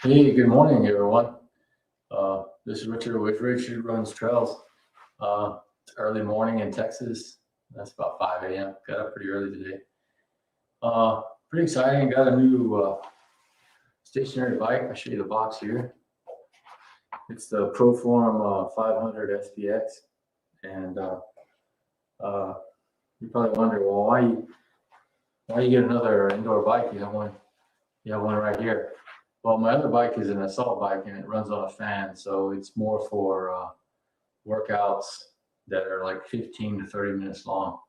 Hey, good morning, everyone. This is Richard with Richard Runs Trails. It's early morning in Texas. That's about 5 a.m. Got up pretty early today. Pretty exciting. Got a new stationary bike. I'll show you the box here. It's the Proform 500 SPX. And you probably wonder, well, why you get another indoor bike? You have one right here. Well, my other bike is an assault bike and it runs on a fan, so it's more for workouts that are like 15 to 30 minutes long.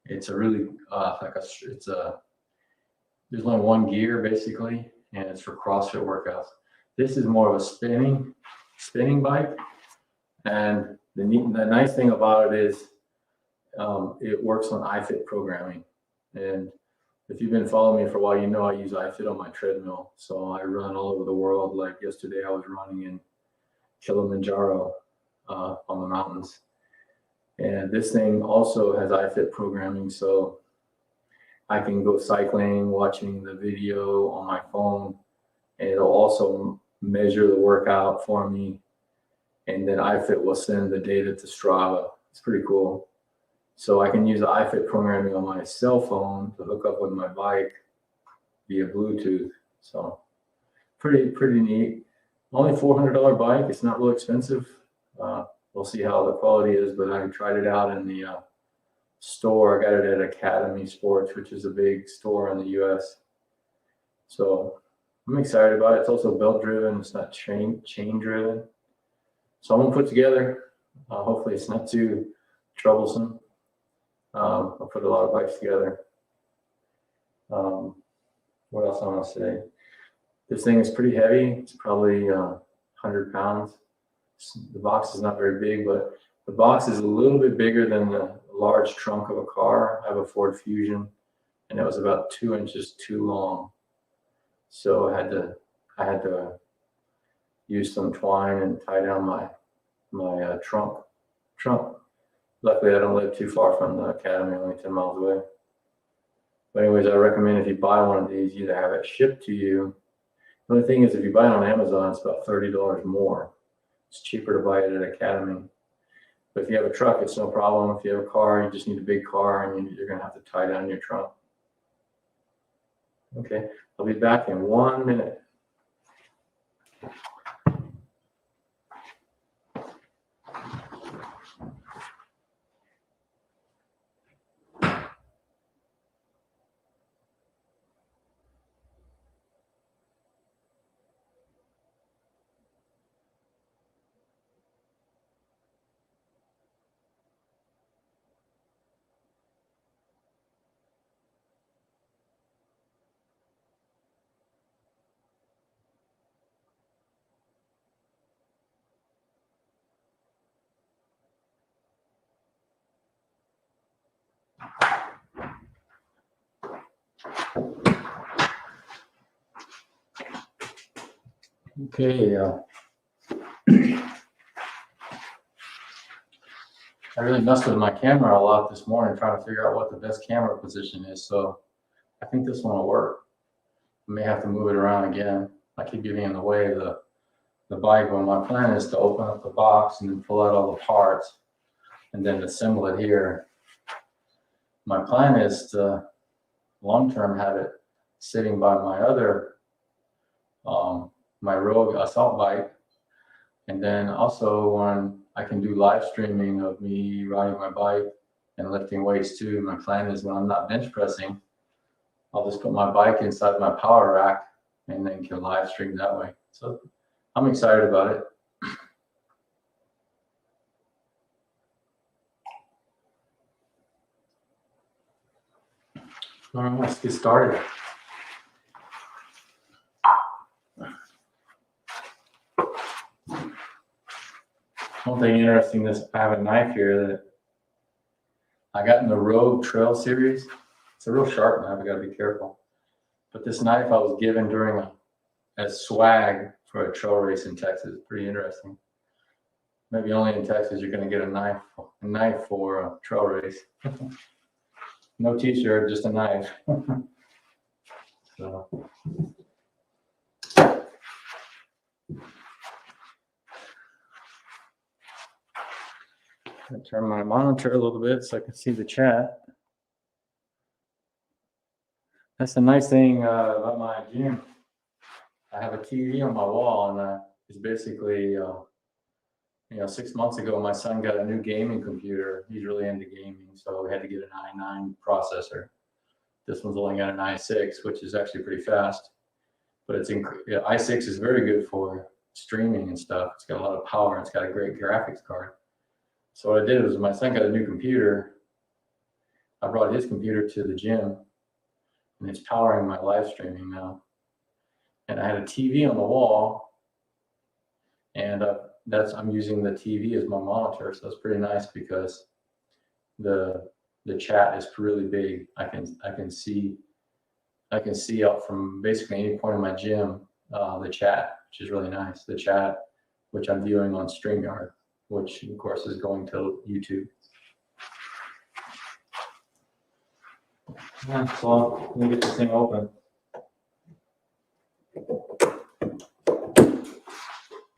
It's a really there's only one gear basically, and it's for CrossFit workouts. This is more of a spinning bike, and the nice thing about it is it works on iFit programming. And if you've been following me for a while, you know I use iFit on my treadmill. So I run all over the world. Like yesterday, I was running in Kilimanjaro on the mountains. And this thing also has iFit programming. So I can go cycling, watching the video on my phone. And it'll also measure the workout for me. And then iFit will send the data to Strava. It's pretty cool. So I can use the iFit programming on my cell phone to hook up with my bike via Bluetooth. So pretty neat. Only $400 bike. It's not real expensive. We'll see how the quality is, but I tried it out in the store. I got it at Academy Sports, which is a big store in the U.S. So I'm excited about it. It's also belt driven. It's not chain driven. So I'm gonna put together. Hopefully it's not too troublesome. I'll put a lot of bikes together. What else I want to say? This thing is pretty heavy. It's probably 100 pounds. The box is not very big, but the box is a little bit bigger than the large trunk of a car. I have a Ford Fusion, and it was about 2 inches too long. So I had to use some twine and tie down my trunk. Luckily, I don't live too far from the Academy, only 10 miles away. But anyways, I recommend if you buy one of these, you either have it shipped to you. The only thing is, if you buy it on Amazon, it's about $30 more. It's cheaper to buy it at Academy. But if you have a truck, it's no problem. If you have a car, you just need a big car, and you're going to have to tie down your trunk. Okay, I'll be back in 1 minute. Okay, I really messed with my camera a lot this morning trying to figure out what the best camera position is. So I think this one will work. I may have to move it around again. I keep getting in the way of the bike. But my plan is to open up the box and then pull out all the parts and then assemble it here. My plan is to long-term have it sitting by my other, my Rogue assault bike. And then also when I can do live streaming of me riding my bike and lifting weights too. My plan is when I'm not bench pressing, I'll just put my bike inside my power rack and then can live stream that way. So I'm excited about it. All right, let's get started. One thing interesting is I have a knife here that I got in the Rogue Trail series. It's a real sharp knife. I got to be careful. But this knife I was given during a swag for a trail race in Texas. Pretty interesting. Maybe only in Texas you're going to get a knife for a trail race. No t-shirt, just a knife. So I'll turn my monitor a little bit so I can see the chat. That's the nice thing about my gym. I have a TV on my wall, and it's basically, 6 months ago, my son got a new gaming computer. He's really into gaming, so we had to get an i9 processor. This one's only got an i6, which is actually pretty fast. But i6 is very good for streaming and stuff. It's got a lot of power, and it's got a great graphics card. So what I did was, my son got a new computer. I brought his computer to the gym, and it's powering my live streaming now. And I had a TV on the wall, and I'm using the TV as my monitor, so it's pretty nice because the chat is really big. I can see out from basically any point in my gym the chat, which is really nice. The chat, which I'm viewing on StreamYard, which of course is going to YouTube. Yeah, so let me get this thing open.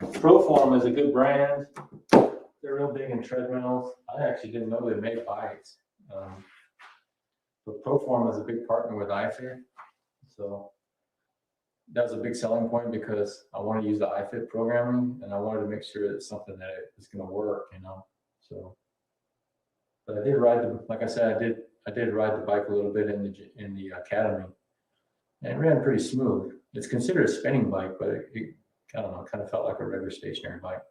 Proform is a good brand. They're real big in treadmills. I actually didn't know they made bikes. But Proform is a big partner with iFit. So that was a big selling point because I want to use the iFit programming, and I wanted to make sure it's something that is going to work, So, but I did ride like I said, I did ride the bike a little bit in the academy, and it ran pretty smooth. It's considered a spinning bike, but it I don't know, it kind of felt like a regular stationary bike.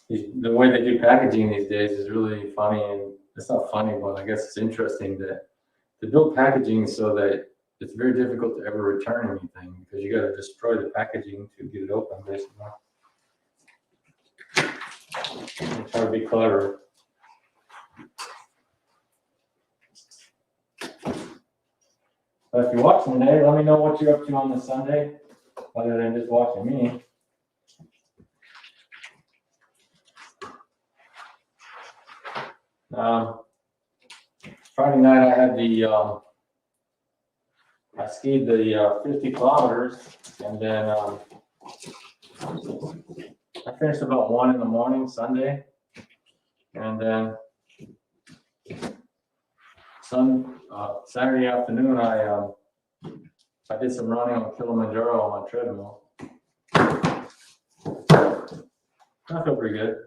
The way they do packaging these days is really funny, and it's not funny, but I guess it's interesting that to build packaging so that it's very difficult to ever return anything, because you got to destroy the packaging to get it open, basically. And try to be clever. But if you're watching today, let me know what you're up to on this Sunday, other than just watching me. Friday night I had I skied the 50 kilometers, and then I finished about 1 in the morning Sunday, and then Saturday afternoon I did some running on Kilimanjaro on my treadmill. I feel pretty good.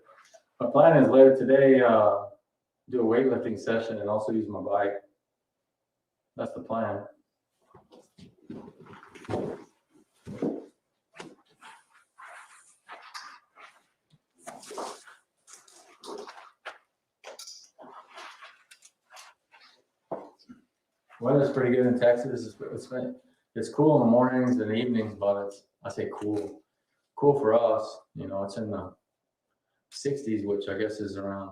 My plan is later today do a weightlifting session and also use my bike. That's the plan. Weather's pretty good in Texas. It's cool in the mornings and evenings, but I say cool for us. It's in the 60s, which I guess is around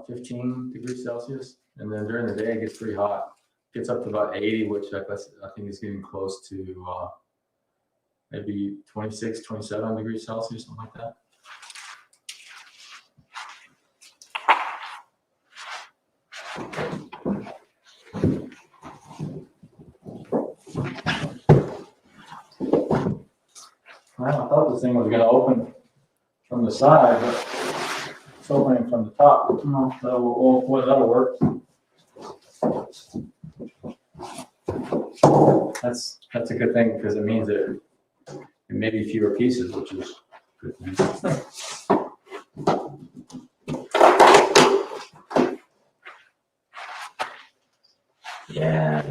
15 degrees Celsius. And then during the day, it gets pretty hot. It gets up to about 80, which I think is getting close to maybe 26, 27 degrees Celsius, something like that. Well, I thought this thing was going to open from the side, but it's opening from the top. So that'll work. That's a good thing, because it means that it may be fewer pieces, which is a good thing. Yeah.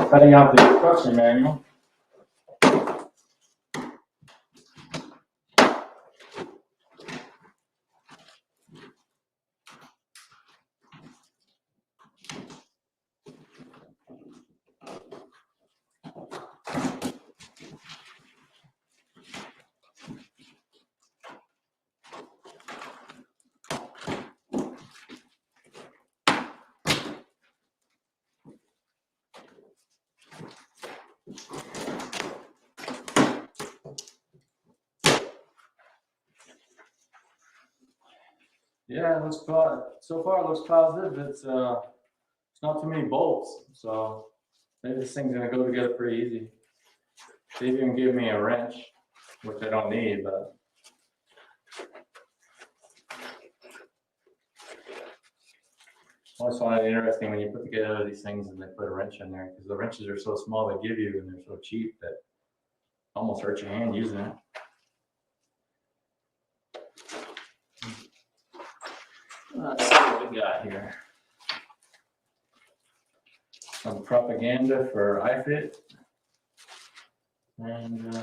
Cutting out the instruction manual. Yeah, it looks so far it looks positive. It's not too many bolts, so maybe this thing's gonna go together pretty easy. They even give me a wrench, which I don't need, but I always find it interesting when you put together these things and they put a wrench in there, because the wrenches are so small they give you and they're so cheap that almost hurt your hand using it. Let's see what we got here. Some propaganda for iFit. And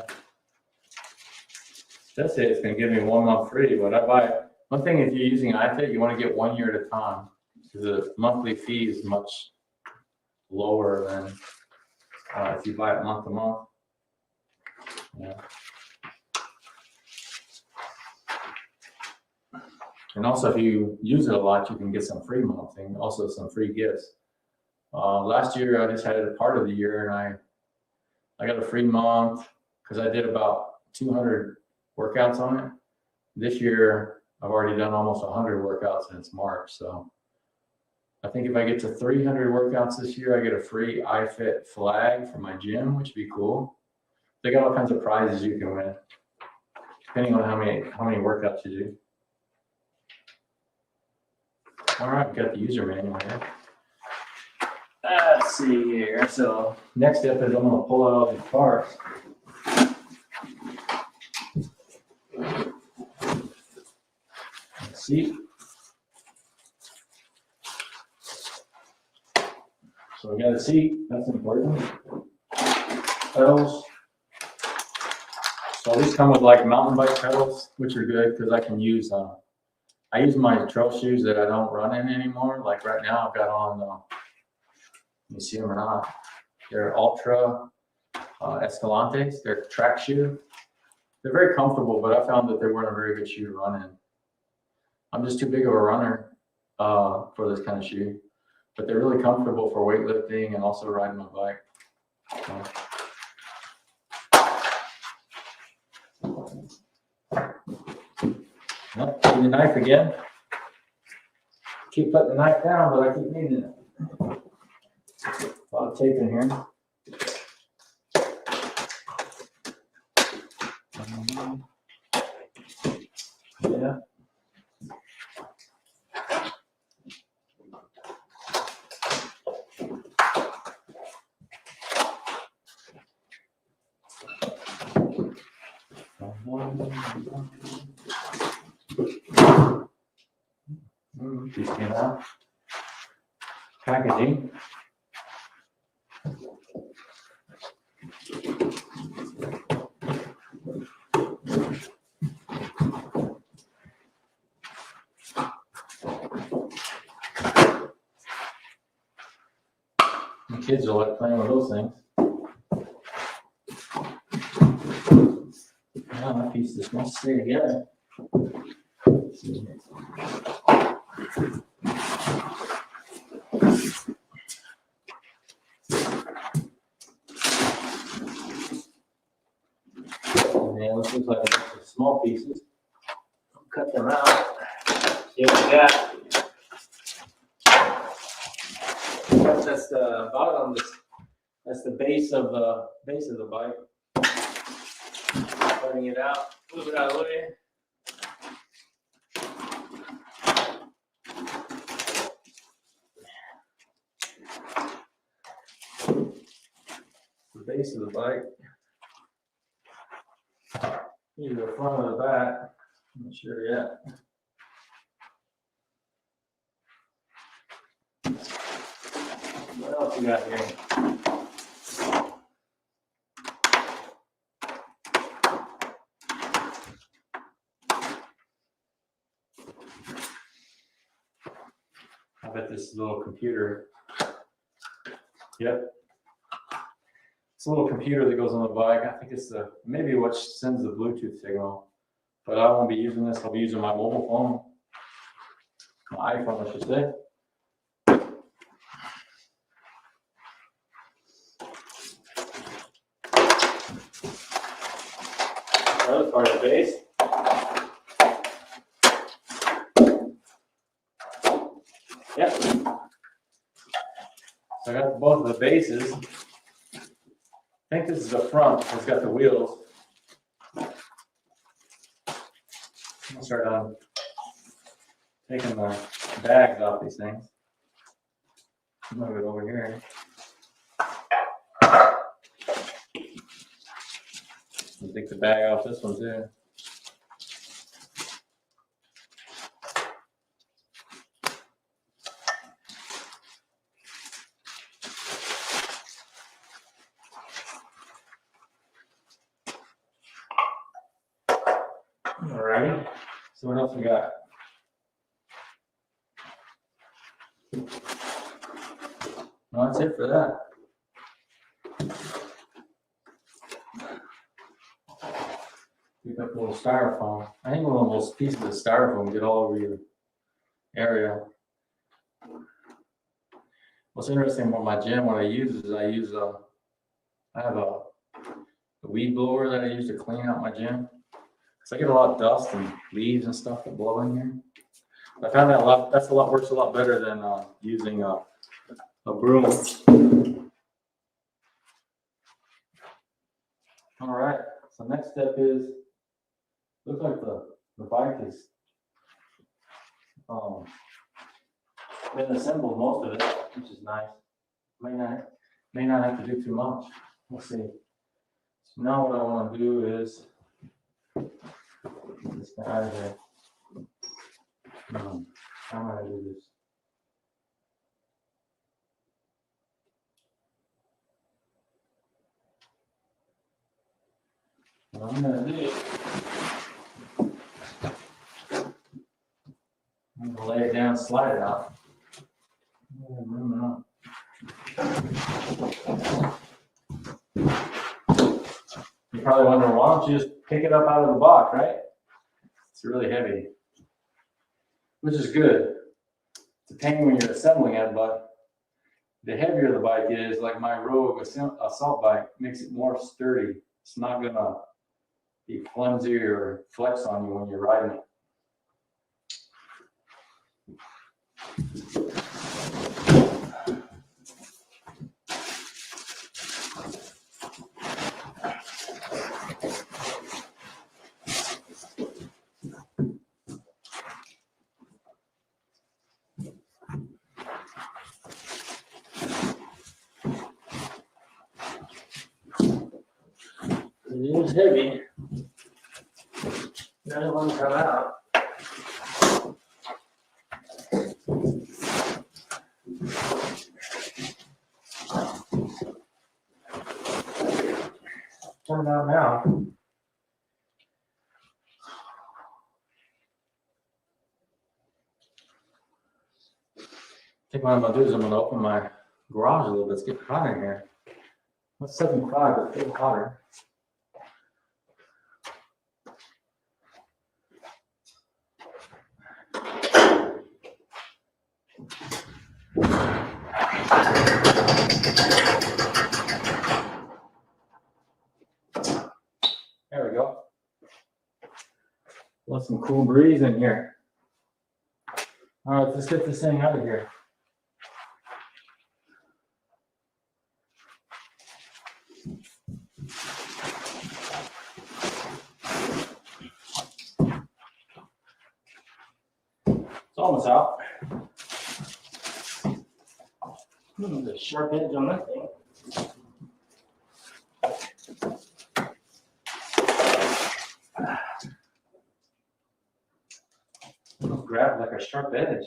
that's it. It's going to give me 1 month free. But I buy one thing, if you're using iFit, you want to get 1 year at a time, because the monthly fee is much lower than if you buy it month to month. Yeah. And also, if you use it a lot, you can get some free months and also some free gifts. Last year, I just had it a part of the year, and I got a free month because I did about 200 workouts on it. This year, I've already done almost 100 workouts, and it's March. So I think if I get to 300 workouts this year, I get a free iFit flag for my gym, which would be cool. They got all kinds of prizes you can win, depending on how many workouts you do. All right, got the user manual here. Let's see here. So next step is I'm going to pull out all these parts. Seat. So we got a seat. That's important. Pedals. So these come with like mountain bike pedals, which are good because I can use. I use my trail shoes that I don't run in anymore. Like right now, I've got on. You see them or not? They're Ultra Escalantes. They're a track shoe. They're very comfortable, but I found that they weren't a very good shoe to run in. I'm just too big of a runner for this kind of shoe, but they're really comfortable for weightlifting and also riding my bike. Nope, need the knife again. Keep putting the knife down, but I keep needing it. A lot of tape in here. Yeah. Piece came out. Packaging. The kids will like playing with those things. Now that piece just wants to stay together. Yeah, this looks like a bunch of small pieces. I'll cut them out. See what we got. That's the bottom. That's the base of the bike. Cutting it out. Move it out of the way. The base of the bike. Either the front or the back. I'm not sure yet. What else we got here? I bet this little computer. Yep. It's a little computer that goes on the bike. I think it's maybe what sends the Bluetooth signal. But I won't be using this. I'll be using my mobile phone. My iPhone, I should say. Another part of the base. Yep. So I got both of the bases. I think this is the front. It's got the wheels. I'll start on taking the bags off these things. Move it over here. I'll take the bag off this one too. Alrighty. So what else we got? Well, that's it for that. Pick up a little styrofoam. I think one of those pieces of styrofoam get all over your area. What's interesting about my gym, what I use is I have a weed blower that I use to clean out my gym. Because I get a lot of dust and leaves and stuff that blow in here. I found that works a lot better than using a broom. All right, so next step is, looks like the bike is been assembled, most of it, which is nice. May not have to do too much. We'll see. So now what I want to do is get this guy out of here. How am I going to do this? What I'm going to do, I'm going to lay it down, slide it out. Room it up. You're probably wondering, why don't you just pick it up out of the box, right? It's really heavy, which is good. It's a pain when you're assembling it, but the heavier the bike is, like my Rogue assault bike, makes it more sturdy. It's not gonna be flimsy or flex on you when you're riding it. It is heavy. Doesn't want to come out. Coming out now. I think what I'm going to do is I'm going to open my garage a little bit. It's getting hot in here. It's 75, but it's getting hotter. There we go. Let some cool breeze in here. All right, let's get this thing out of here. It's almost out. There's a sharp edge on that thing. It'll grab like a sharp edge.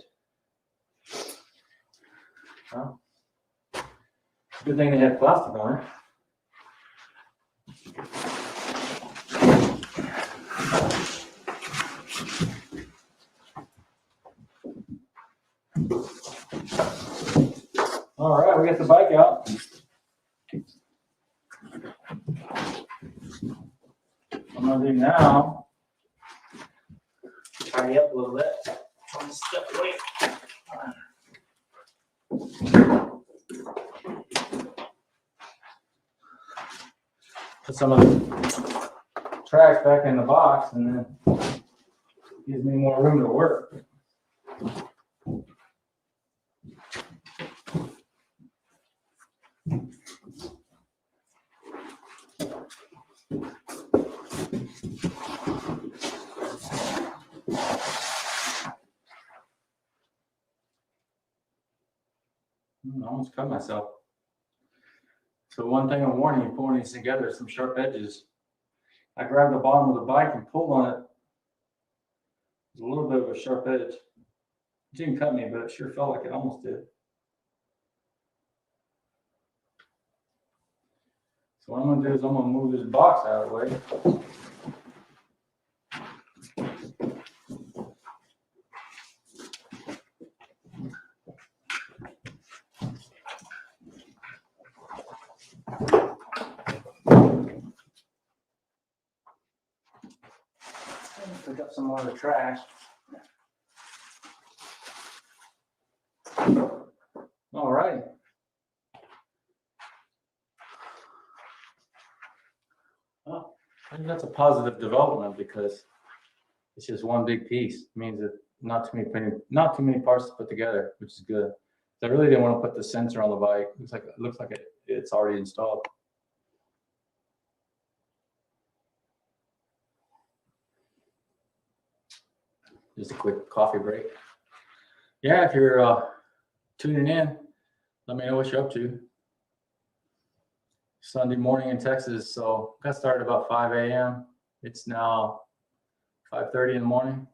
Well, good thing they had plastic on it. All right, we got the bike out. I'm gonna do now, tidy up a little bit. I'll step away. Put some of the tracks back in the box, and then gives me more room to work. I almost cut myself. So one thing I'm warning you, pulling these together, some sharp edges. I grabbed the bottom of the bike and pulled on it. There's a little bit of a sharp edge. It didn't cut me, but it sure felt like it almost did. So what I'm going to do is I'm going to move this box out of the way. Pick up some more of the trash. All right. Well, I think that's a positive development because it's just one big piece. It means that not too many parts to put together, which is good. I really didn't want to put the sensor on the bike. It looks like it's already installed. Just a quick coffee break. Yeah, if you're tuning in, let me know what you're up to. Sunday morning in Texas, so got started about 5 a.m. It's now 5:30 in the morning.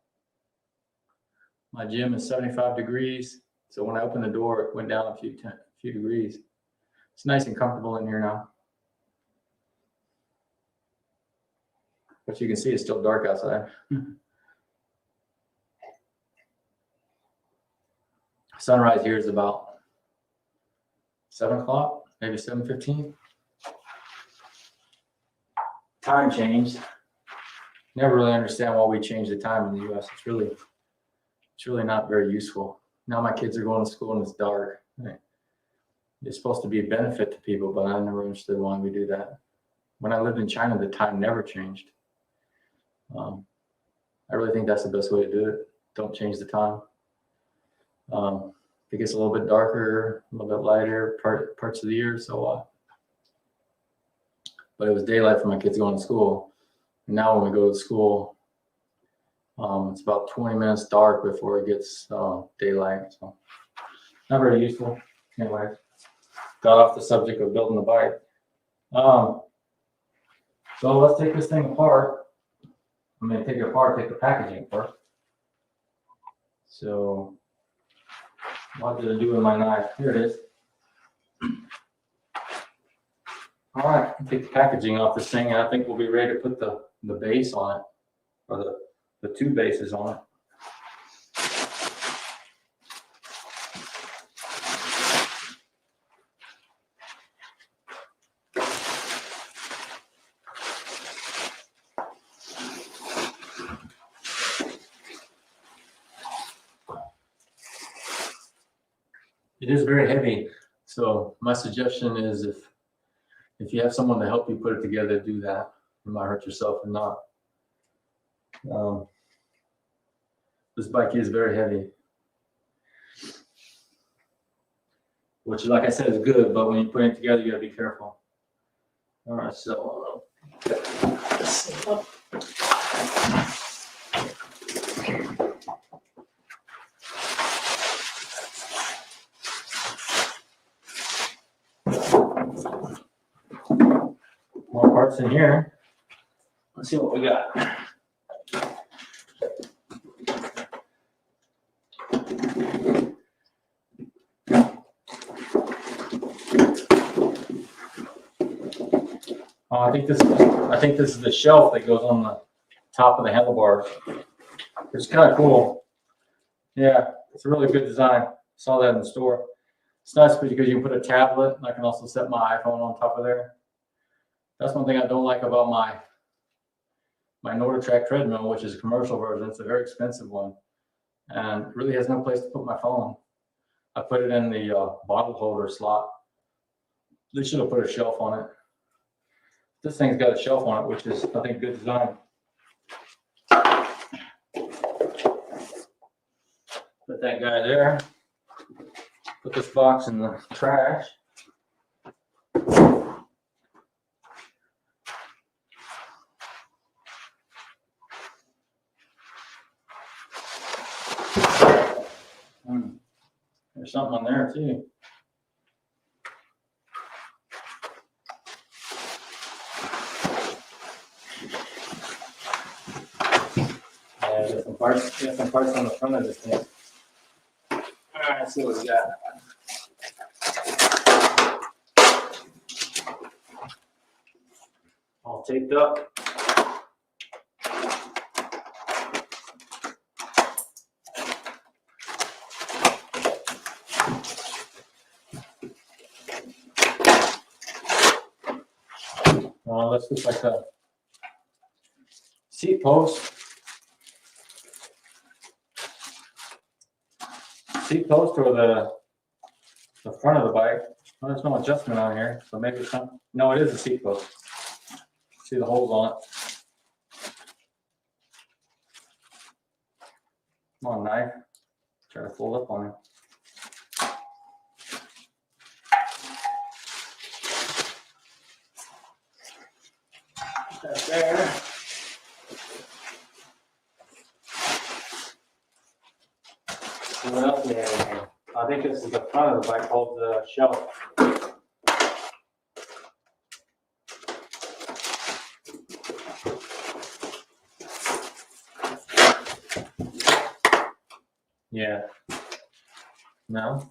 My gym is 75 degrees, so when I opened the door, it went down a few degrees. It's nice and comfortable in here now. But you can see it's still dark outside. Sunrise here is about 7 o'clock, maybe 7:15. Time changed. Never really understand why we change the time in the U.S. It's really not very useful. Now my kids are going to school and it's dark. Right? It's supposed to be a benefit to people, but I never understood why we do that. When I lived in China, the time never changed. I really think that's the best way to do it. Don't change the time. It gets a little bit darker, a little bit lighter parts of the year, so what? But it was daylight for my kids going to school. And now when we go to school, it's about 20 minutes dark before it gets daylight. So not very useful. Anyway, got off the subject of building the bike. So let's take this thing apart. I'm going to take it apart, take the packaging first. So what did I do with my knife? Here it is. All right, take the packaging off this thing, and I think we'll be ready to put the base on it, or the two bases on it. It is very heavy, so my suggestion is if you have someone to help you put it together, do that. You might hurt yourself or not. This bike is very heavy, which, like I said, is good, but when you put it together, you gotta be careful. All right, so this thing up. More parts in here. Let's see what we got. I think this is the shelf that goes on the top of the handlebars. It's kind of cool. Yeah, it's a really good design. Saw that in the store. It's nice because you can put a tablet, and I can also set my iPhone on top of there. That's one thing I don't like about my NordicTrack treadmill, which is a commercial version. It's a very expensive one, and it really has no place to put my phone. I put it in the bottle holder slot. They should have put a shelf on it. This thing's got a shelf on it, which is, I think, good design. Put that guy there. Put this box in the trash. There's something on there too. Yeah, there's some parts on the front of this thing. All right, let's see what we got. All taped up. This looks like a seat post. Seat post or the front of the bike. Well, there's no adjustment on here, so maybe some. No, it is a seat post. See the holes on it. Come on, knife. Try to fold up on it. That's there. What else we have in here? I think this is the front of the bike, holds the shelf. Yeah. No.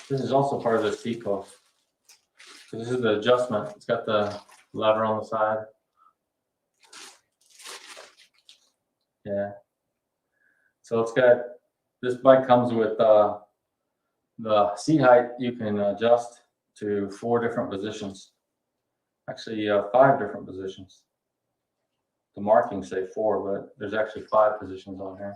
This is also part of the seat post. So this is the adjustment. It's got the lever on the side. Yeah. So it's got, this bike comes with the seat height you can adjust to 4 different positions. Actually, 5 different positions. The markings say 4, but there's actually 5 positions on here.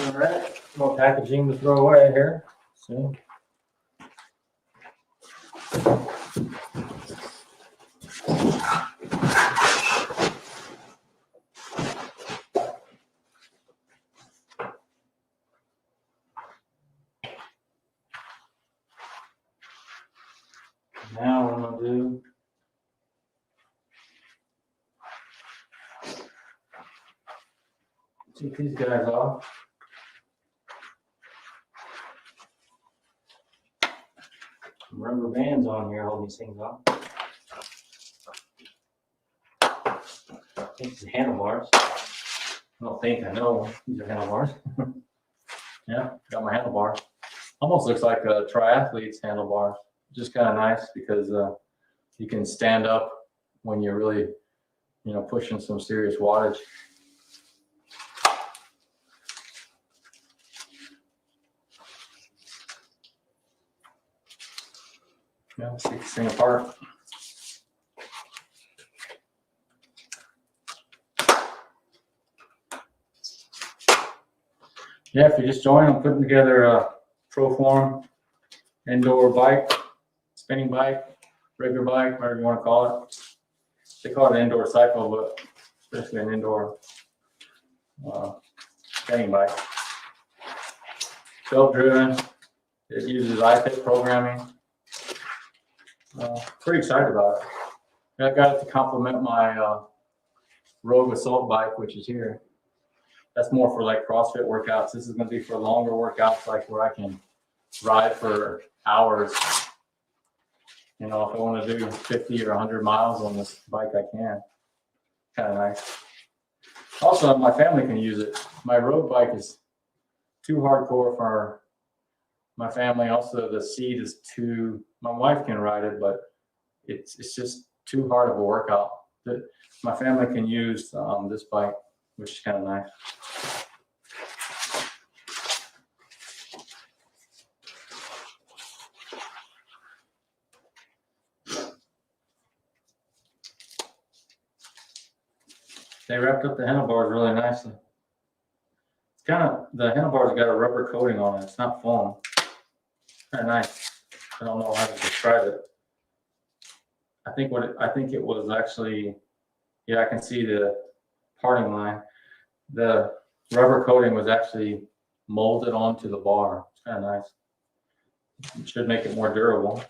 All right, more packaging to throw away here. See? Now what I'm gonna do, take these guys off. Some rubber bands on here, hold these things off. I think these are handlebars. I don't think, I know these are handlebars. Yeah, got my handlebars. Almost looks like a triathlete's handlebars. Just kind of nice because you can stand up when you're really, pushing some serious wattage. Yeah, let's take this thing apart. Yeah, if you just join, I'm putting together a Proform indoor bike, spinning bike, regular bike, whatever you want to call it. They call it an indoor cycle, but it's basically an indoor spinning bike. Self-driven. It uses iPad programming. Pretty excited about it. I got it to complement my Rogue Assault bike, which is here. That's more for like CrossFit workouts. This is going to be for longer workouts, like where I can ride for hours. If I want to do 50 or 100 miles on this bike, I can. Kind of nice. Also, my family can use it. My road bike is too hardcore for my family. Also, the seat is too, my wife can ride it, but it's just too hard of a workout. My family can use this bike, which is kind of nice. They wrapped up the handlebars really nicely. It's kind of, the handlebars got a rubber coating on it. It's not foam. Kind of nice. I don't know how to describe it. I think it was actually, yeah, I can see the parting line. The rubber coating was actually molded onto the bar. It's kind of nice. It should make it more durable.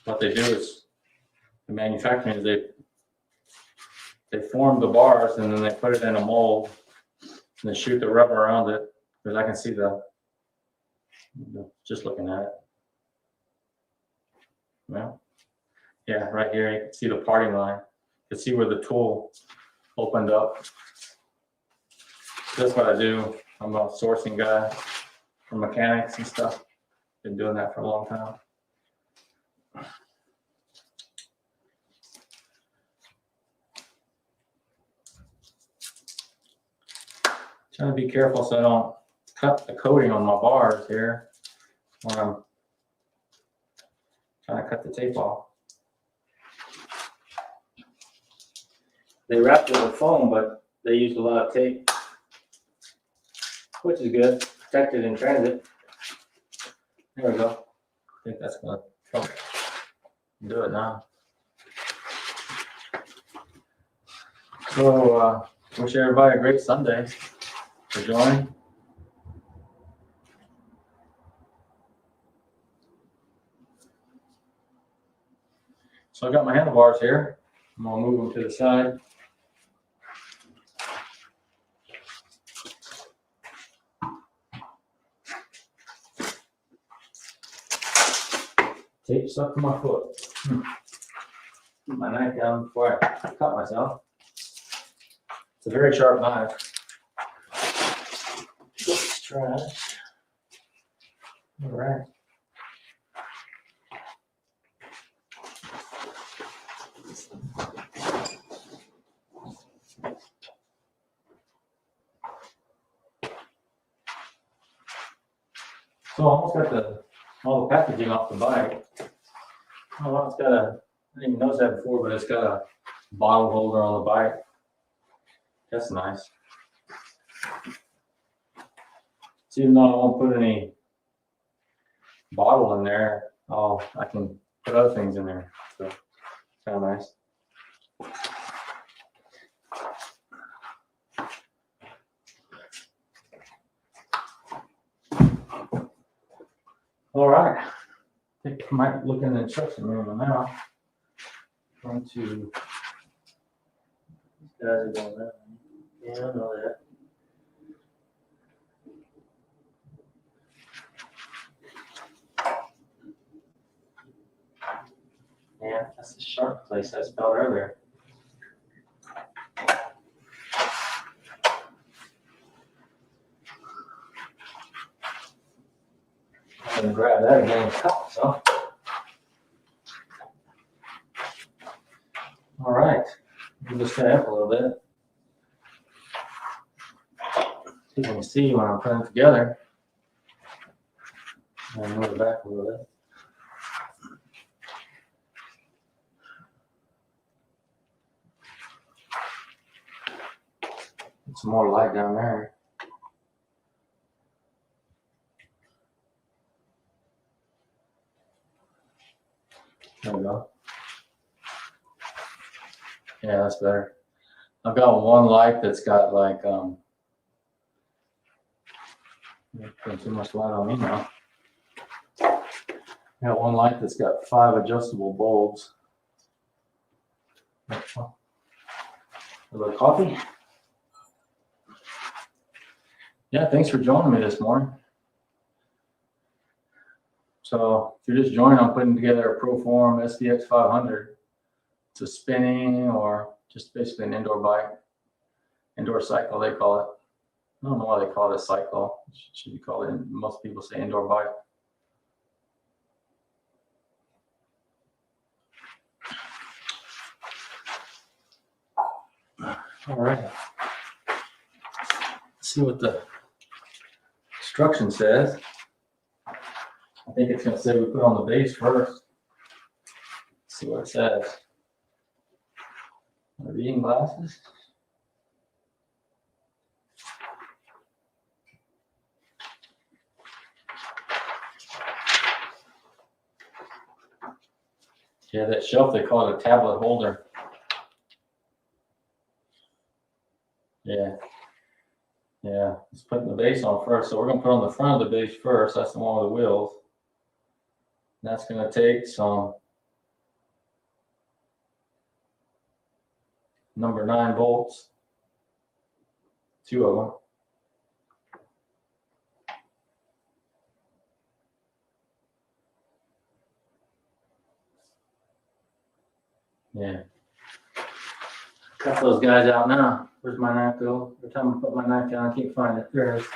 What they do is, the manufacturing is they form the bars and then they put it in a mold and they shoot the rubber around it, because I can see just looking at it. Well, yeah, right here you can see the parting line. You can see where the tool opened up. That's what I do. I'm a sourcing guy for mechanics and stuff. Been doing that for a long time. Trying to be careful so I don't cut the coating on my bars here when I'm trying to cut the tape off. They wrapped it with foam, but they used a lot of tape, which is good. Protected in transit. There we go. I think that's gonna help do it now. So wish everybody a great Sunday for joining. So I got my handlebars here. I'm gonna move them to the side. Tape stuck to my foot. Put my knife down before I cut myself. It's a very sharp knife. Let's try. All right. So I almost got all the packaging off the bike. Oh, well, it's got I didn't even notice that before, but it's got a bottle holder on the bike. That's nice. So even though I won't put any bottle in there, I can put other things in there. So it's kind of nice. All right. I think I might look in the instruction manual now. Going to. These guys are going that way. Yeah, I know that. Yeah, that's the sharp place I spelled earlier. I'm going to grab that again and cut myself. All right. Move this guy up a little bit. You can see when I'm putting it together. And move it back a little bit. Get some more light down there. There we go. Yeah, that's better. I've got one light that's got like putting too much light on me now. I got one light that's got 5 adjustable bulbs. A little coffee. Yeah, thanks for joining me this morning. So if you're just joining, I'm putting together a Proform SPX 500. It's a spinning or just basically an indoor bike, indoor cycle they call it. I don't know why they call it a cycle. It should be called it. Most people say indoor bike. All right. Let's see what the instruction says. I think it's going to say we put on the base first. Let's see what it says. Reading glasses. Yeah, that shelf, they call it a tablet holder. Yeah. Yeah, let's put the base on first. So we're gonna put on the front of the base first. That's the one with the wheels. And that's gonna take some number 9 bolts, 2 of them. Yeah. Cut those guys out now. Where's my knife go? Every time I put my knife down, I can't find it. There it is.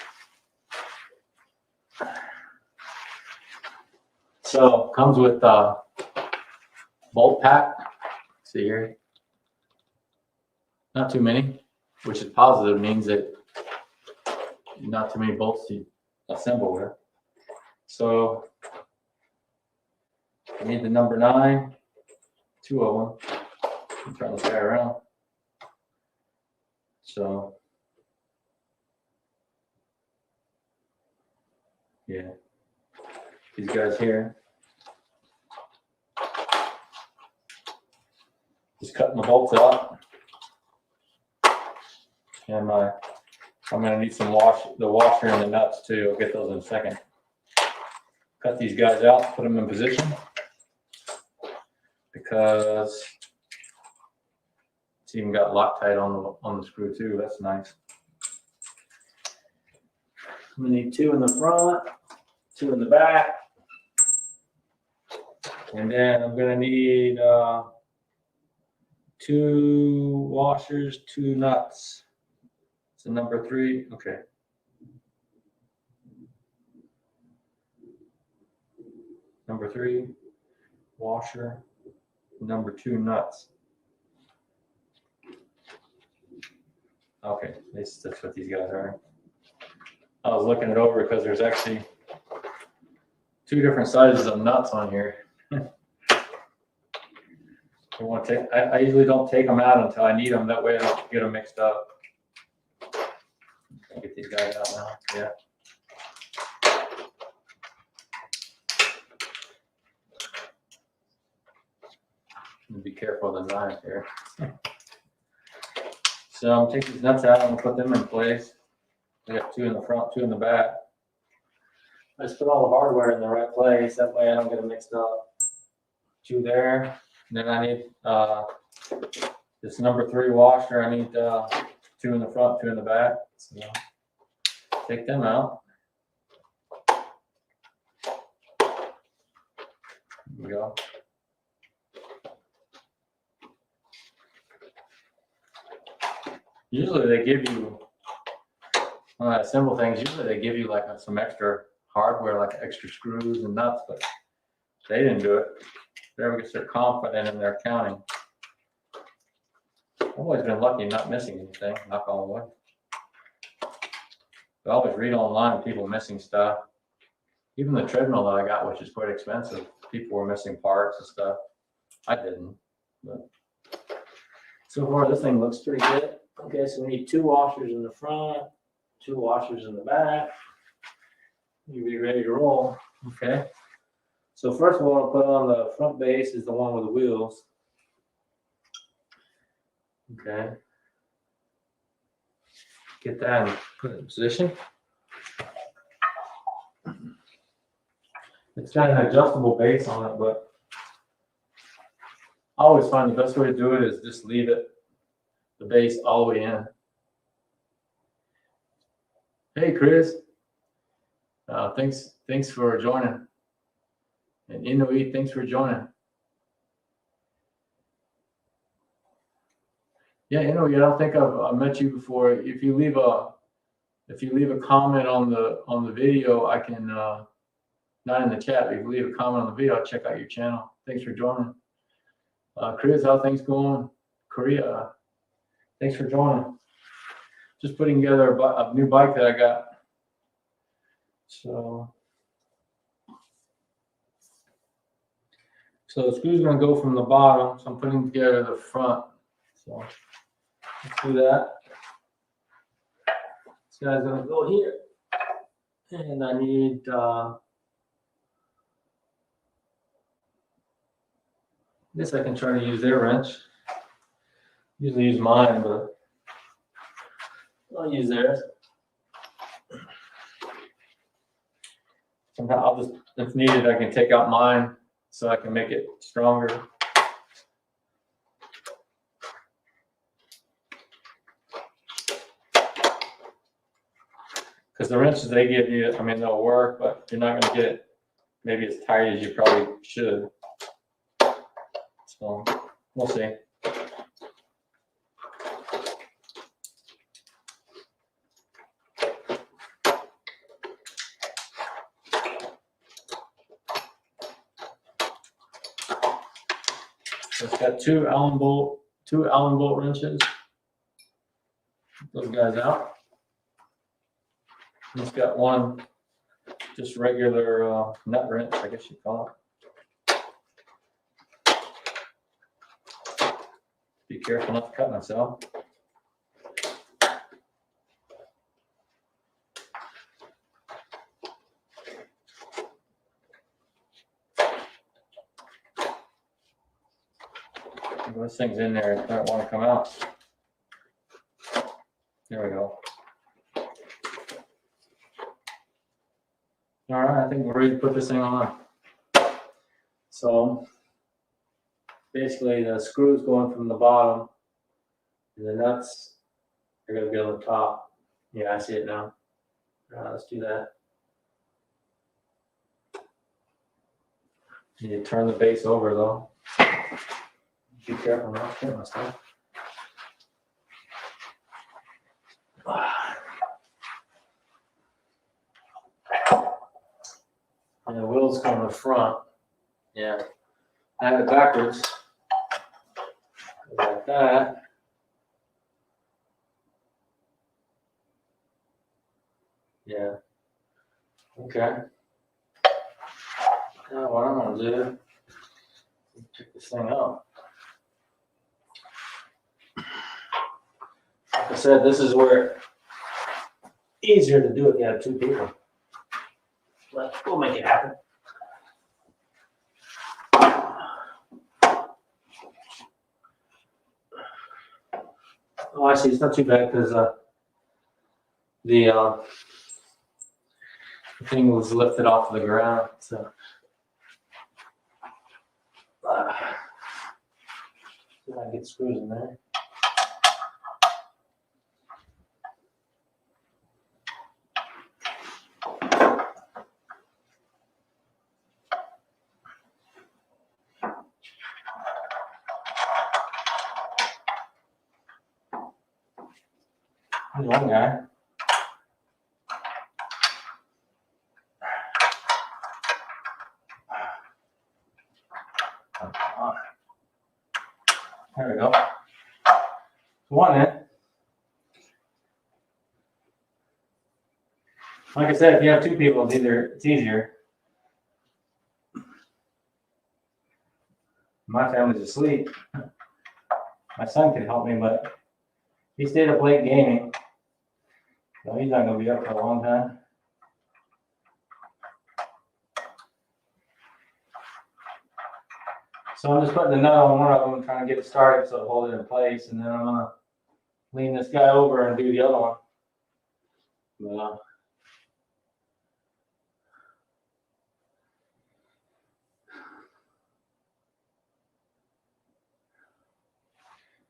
So comes with bolt pack. See here. Not too many, which is positive, means that not too many bolts to assemble with. So I need the number 9, 2 of them. I'm turn this guy around. So yeah, these guys here. Just cutting the bolts out. And I'm gonna need some the washer and the nuts too. I'll get those in a second. Cut these guys out, put them in position because it's even got Loctite on the screw too. That's nice. I'm gonna need 2 in the front, 2 in the back, and then I'm gonna need 2 washers, 2 nuts. So number 3, okay. Number 3, washer, number 2, nuts. Okay, that's what these guys are. I was looking it over because there's actually 2 different sizes of nuts on here. I usually don't take them out until I need them. That way I don't get them mixed up. Get these guys out now. Yeah. Be careful of the knife here. So I'm taking these nuts out and put them in place. I got 2 in the front, 2 in the back. I just put all the hardware in the right place. That way I don't get them mixed up. 2 there. And then I need this number 3 washer. I need 2 in the front, 2 in the back. So take them out. There we go. Usually they give you, when I assemble things, usually they give you like some extra hardware, like extra screws and nuts, but they didn't do it. They're confident in their counting. I've always been lucky not missing anything, knock on wood. I always read online people missing stuff. Even the treadmill that I got, which is quite expensive, people were missing parts and stuff. I didn't. But so far, this thing looks pretty good. Okay, so we need 2 washers in the front, 2 washers in the back. You'll be ready to roll. Okay. So first one I'll put on the front base is the one with the wheels. Okay. Get that and put it in position. It's got an adjustable base on it, but I always find the best way to do it is just leave it, the base all the way in. Hey, Chris. Thanks for joining. And Inouye, thanks for joining. Yeah, Inouye, I don't think I've met you before. If you leave a comment on the video, I can not in the chat. If you leave a comment on the video, I'll check out your channel. Thanks for joining. Chris, how things going? Korea, thanks for joining. Just putting together a new bike that I got. So the screw's gonna go from the bottom. So I'm putting together the front. So let's do that. This guy's gonna go here. And I need this. I can try to use their wrench. Usually use mine, but I'll use theirs. Sometimes I'll just, if needed, I can take out mine so I can make it stronger. Because the wrenches they give you, I mean, they'll work, but you're not going to get it maybe as tight as you probably should. So we'll see. So it's got two Allen bolt wrenches. Get those guys out. It's got one just regular nut wrench, I guess you'd call it. Be careful not to cut myself. This thing's in there, it might want to come out. There we go. All right, I think we're ready to put this thing on. So basically the screws going from the bottom and the nuts are going to be on the top. Yeah, I see it now. Let's do that. You need to turn the base over though. Be careful not to hit myself. And the wheels come in the front. Yeah. I have it backwards. Like that. Yeah. Okay. Now what I'm gonna do is pick this thing up. Like I said, this is where easier to do if you have two people. But we'll make it happen. Oh, I see. It's not too bad because the thing was lifted off the ground. So I get screws in there. There's one guy. There we go. One in. Like I said, if you have two people, it's easier. My family's asleep. My son can help me, but he stayed up late gaming. So he's not going to be up for a long time. So I'm just putting the nut on one of them and trying to get it started so to hold it in place. And then I'm going to lean this guy over and do the other one. But,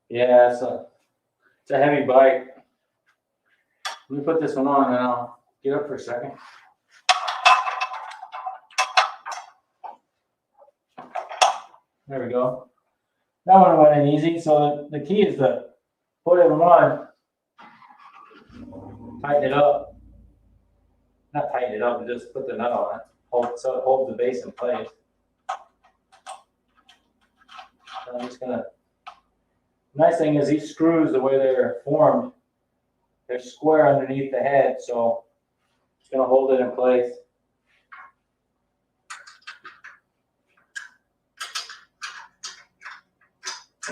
yeah, it's a heavy bike. Let me put this one on and I'll get up for a second. There we go. That one went in easy. So the key is to put it in one, tighten it up. Not tighten it up, but just put the nut on it. So it holds the base in place. And I'm just gonna. Nice thing is these screws, the way they're formed, they're square underneath the head, so it's gonna hold it in place.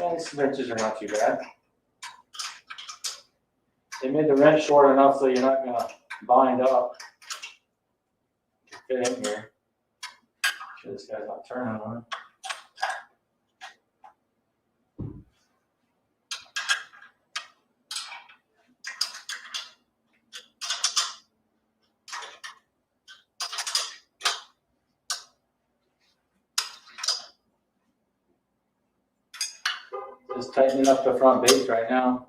And these wrenches are not too bad. They made the wrench short enough so you're not gonna bind up. Fit in here. Make sure this guy's not turning on it. Just tightening up the front base right now.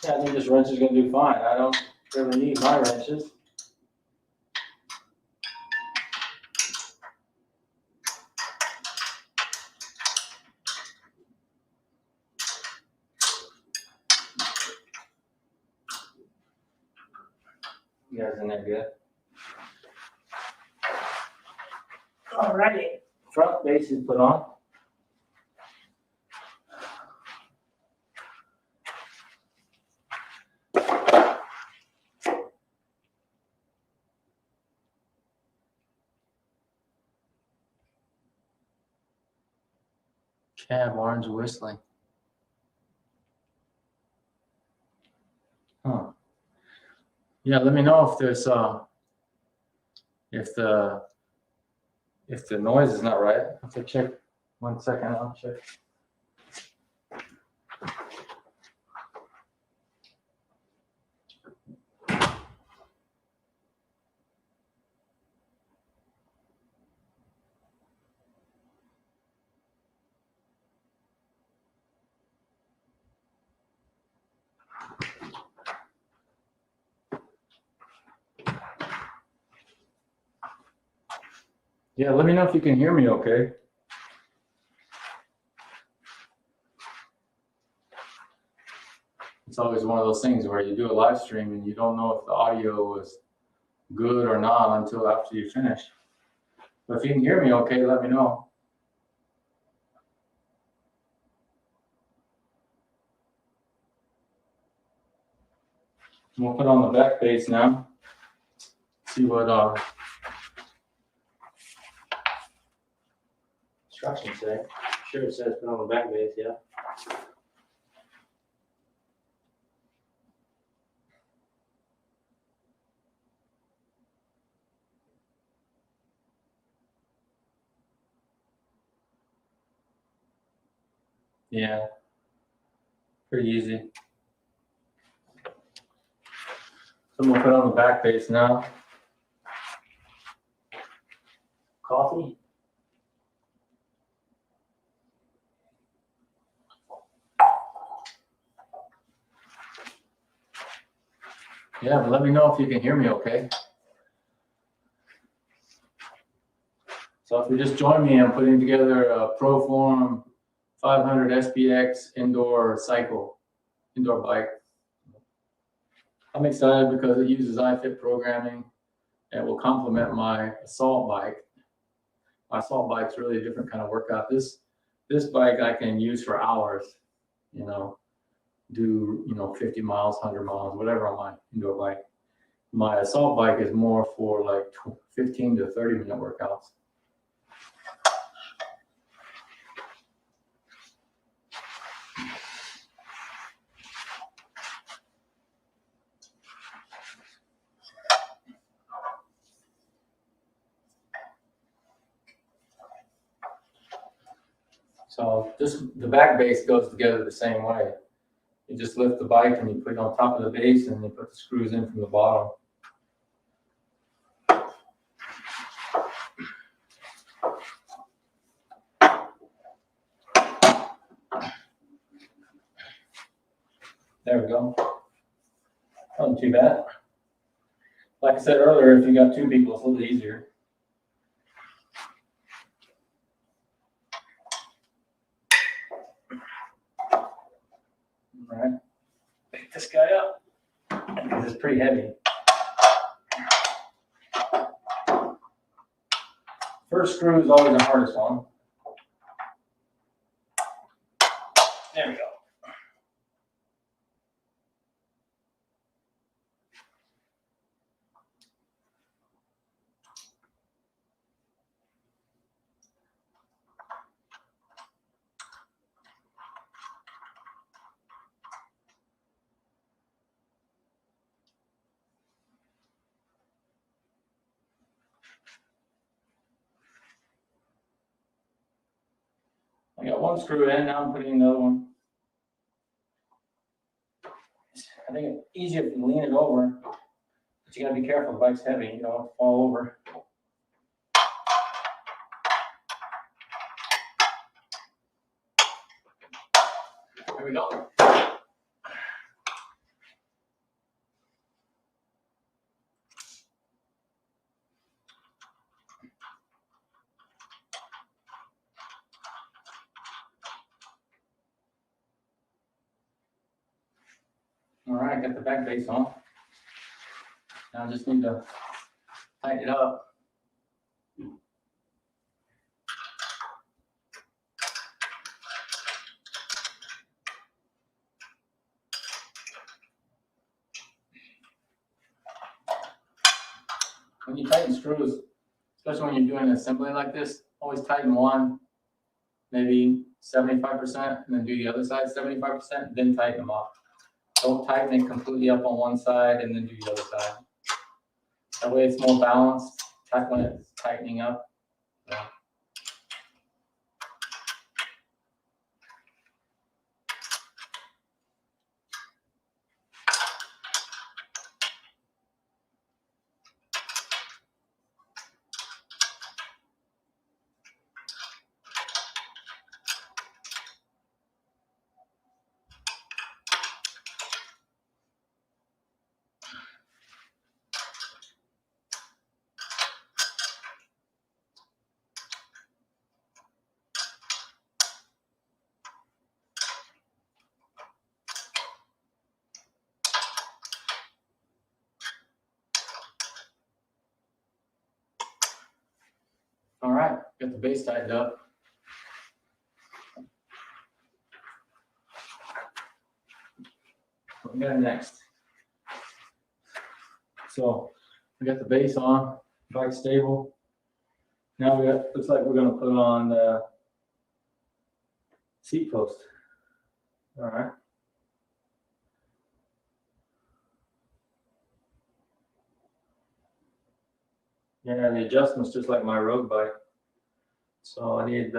Yeah, I think this wrench is going to do fine. I don't really need my wrenches. You guys in there good? Alrighty. Front base is put on. Cab orange whistling. Huh. Yeah, let me know if there's if the noise is not right. I have to check 1 second, I'll check. Yeah, let me know if you can hear me okay. It's always one of those things where you do a live stream and you don't know if the audio is good or not until after you finish. But if you can hear me okay, let me know. We'll put on the back base now. See what instructions say. Sure, it says put on the back base, yeah. Yeah, pretty easy. So we'll put on the back base now. Coffee. Yeah, but let me know if you can hear me okay. So if you just join me, I'm putting together a Proform 500 SPX indoor bike. I'm excited because it uses iFit programming and will complement my assault bike. My assault bike's really a different kind of workout. This bike I can use for hours, you know, do 50 miles, 100 miles, whatever on my indoor bike. My assault bike is more for like 15 to 30 minute workouts. So the back base goes together the same way. You just lift the bike and you put it on top of the base and you put the screws in from the bottom. There we go. Not too bad. Like I said earlier, if you got two people, it's a little easier. All right, pick this guy up because it's pretty heavy. First screw is always the hardest one. There we go. one screw in, now I'm putting another one. I think it's easier if you lean it over, but you gotta be careful, the bike's heavy, you don't fall over. There we go. All right, got the back base on. Now I just need to tighten it up. When you tighten screws, especially when you're doing an assembly like this, always tighten one, maybe 75%, and then do the other side 75%, then tighten them up. Don't tighten it completely up on one side and then do the other side. That way it's more balanced when it's tightening up. Yeah. All right, got the base tightened up. What we got next? So we got the base on, bike stable. Now we got, looks like we're gonna put on the seat post. All right. Yeah, the adjustment's just like my road bike. So I need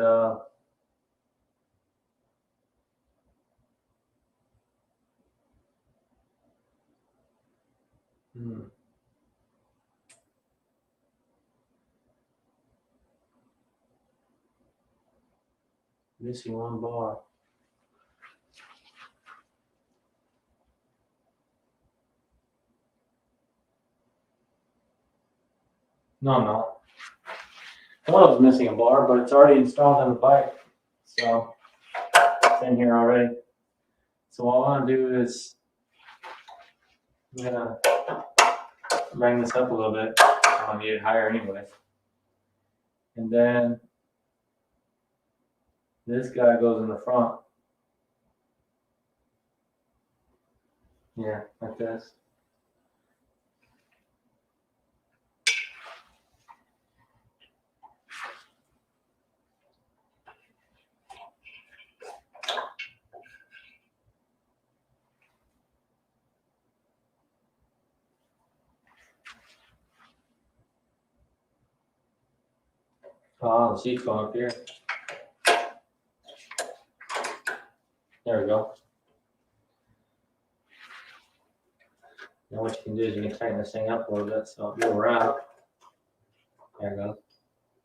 missing one bar. No. I thought I was missing a bar, but it's already installed on the bike. So it's in here already. So all I want to do is I'm gonna bring this up a little bit. I'll need it higher anyway. And then this guy goes in the front. Yeah, like this. Oh, the seat's going up here. There we go. Now what you can do is you can tighten this thing up a little bit so it'll move around. There it goes.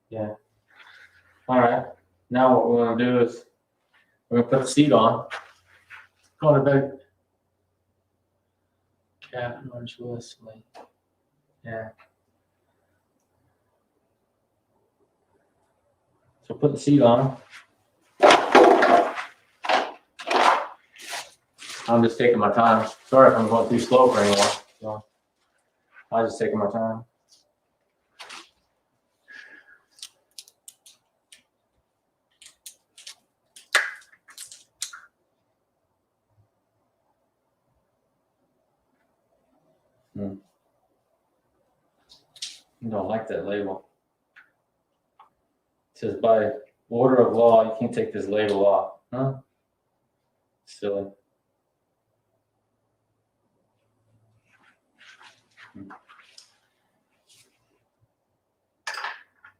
Yeah. All right. Now what we're gonna do is we're gonna put the seat on. Go to bed. Cat nonchalantly. Yeah. So put the seat on. I'm just taking my time. Sorry if I'm going too slow for anyone. So I'm just taking my time. I don't like that label. It says by order of law, you can't take this label off. Huh? Silly.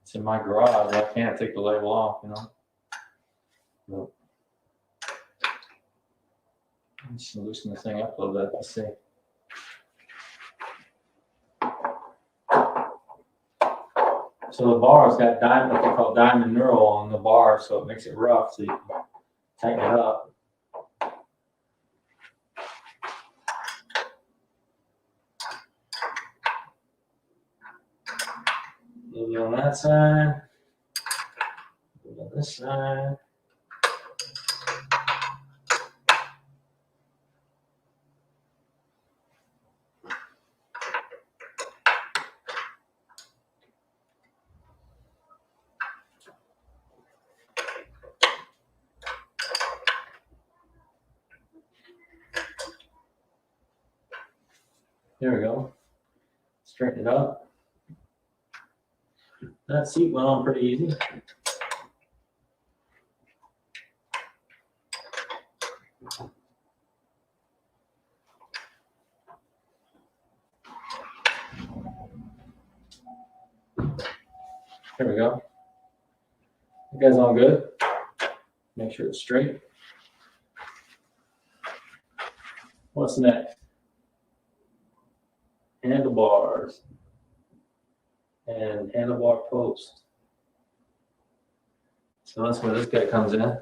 It's in my garage. I can't take the label off, you know. Nope. Just loosen this thing up a little bit. Let's see. So the bar's got diamond, what they call diamond knurl on the bar, so it makes it rough. So you can tighten it up. A little bit on that side. A little bit on this side. There we go. Straighten it up. That seat went on pretty easy. There we go. You guys all good? Make sure it's straight. What's next? Handlebars and handlebar post. So that's where this guy comes in.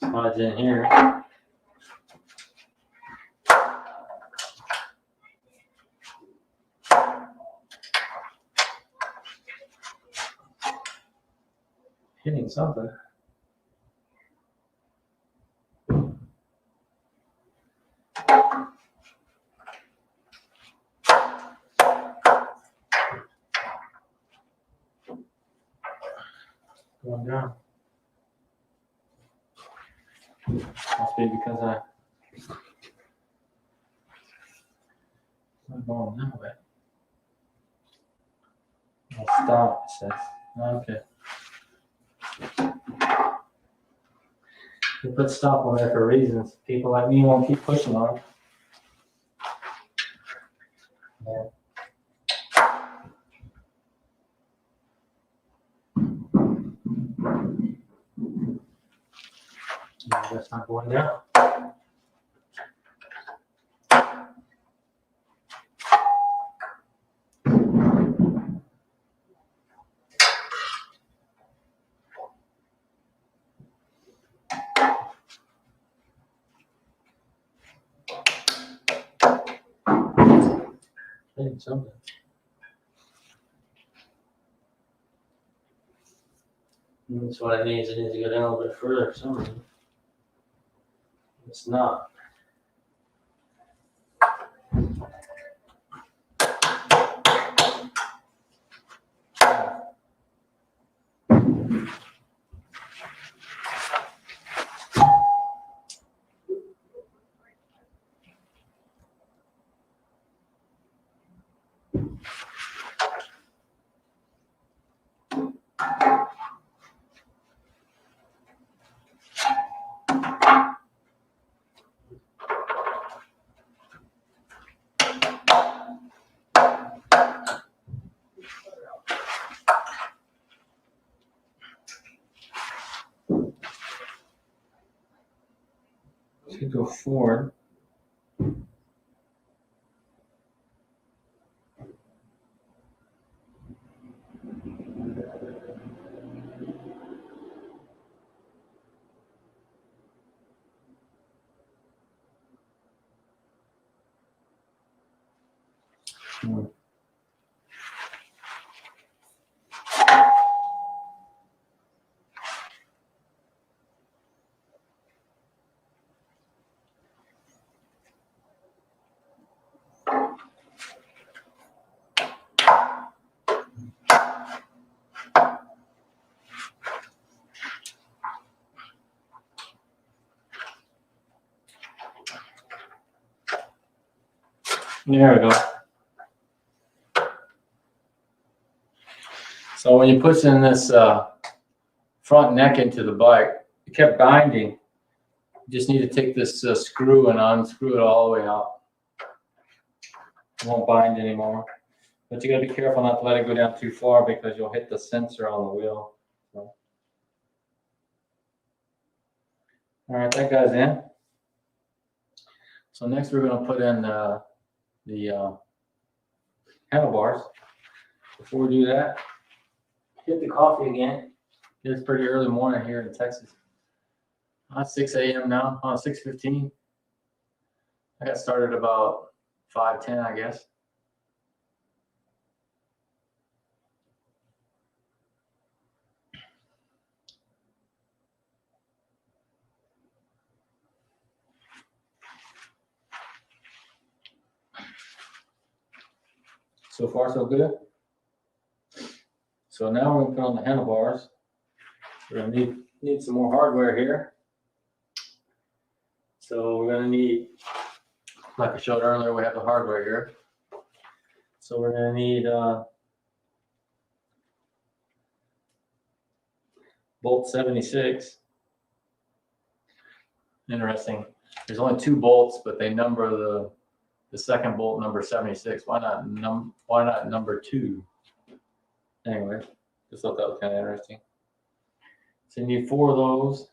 Slides in here. Hitting something. Going down. Must be because I'm going that way. I'll stop, it says. Okay. You put stop on there for reasons. People like me won't keep pushing on it. Yeah. No, that's not going down. Something. That's what it needs. It needs to go down a little bit further for some reason. It's not. Should go forward. There we go. So when you push in this front neck into the bike, it kept binding You just need to take this screw and unscrew it all the way out. It won't bind anymore. But you gotta be careful not to let it go down too far because you'll hit the sensor on the wheel. So. All right, that guy's in. So next we're gonna put in the handlebars. Before we do that, get the coffee again. It's pretty early morning here in Texas. It's 6 a.m. now, 6:15. I got started about 5:10, I guess. So far, so good. So now we're gonna put on the handlebars. We're gonna need some more hardware here. So we're gonna need, like I showed earlier, we have the hardware here. So we're gonna need bolt 76. Interesting. There's only 2 bolts, but they number the second bolt number 76. Why not number 2? Anyway, just thought that was kind of interesting. So you need 4 of those.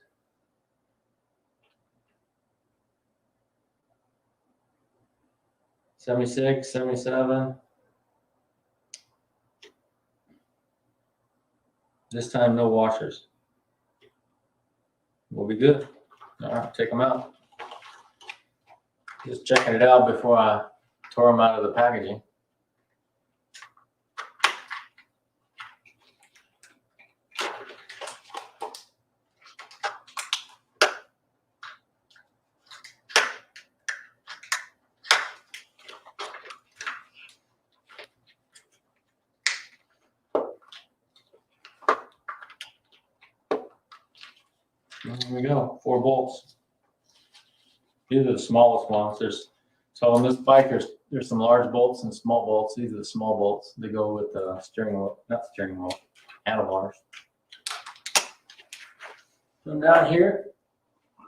$76, $77. This time no washers. We'll be good. All right, take them out. Just checking it out before I tore them out of the packaging. There we go, 4 bolts. These are the smallest ones. So on this bike, there's some large bolts and small bolts. These are the small bolts. They go with the steering wheel, not steering wheel, handlebars. So down here,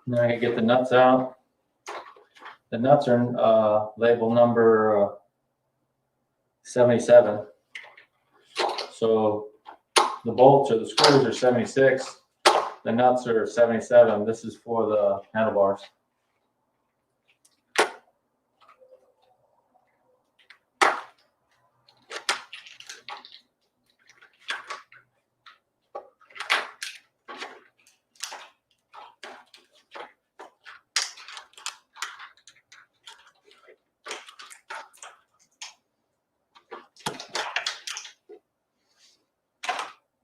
now I can get the nuts out. The nuts are label number 77. So the bolts or the screws are 76. The nuts are 77. This is for the handlebars.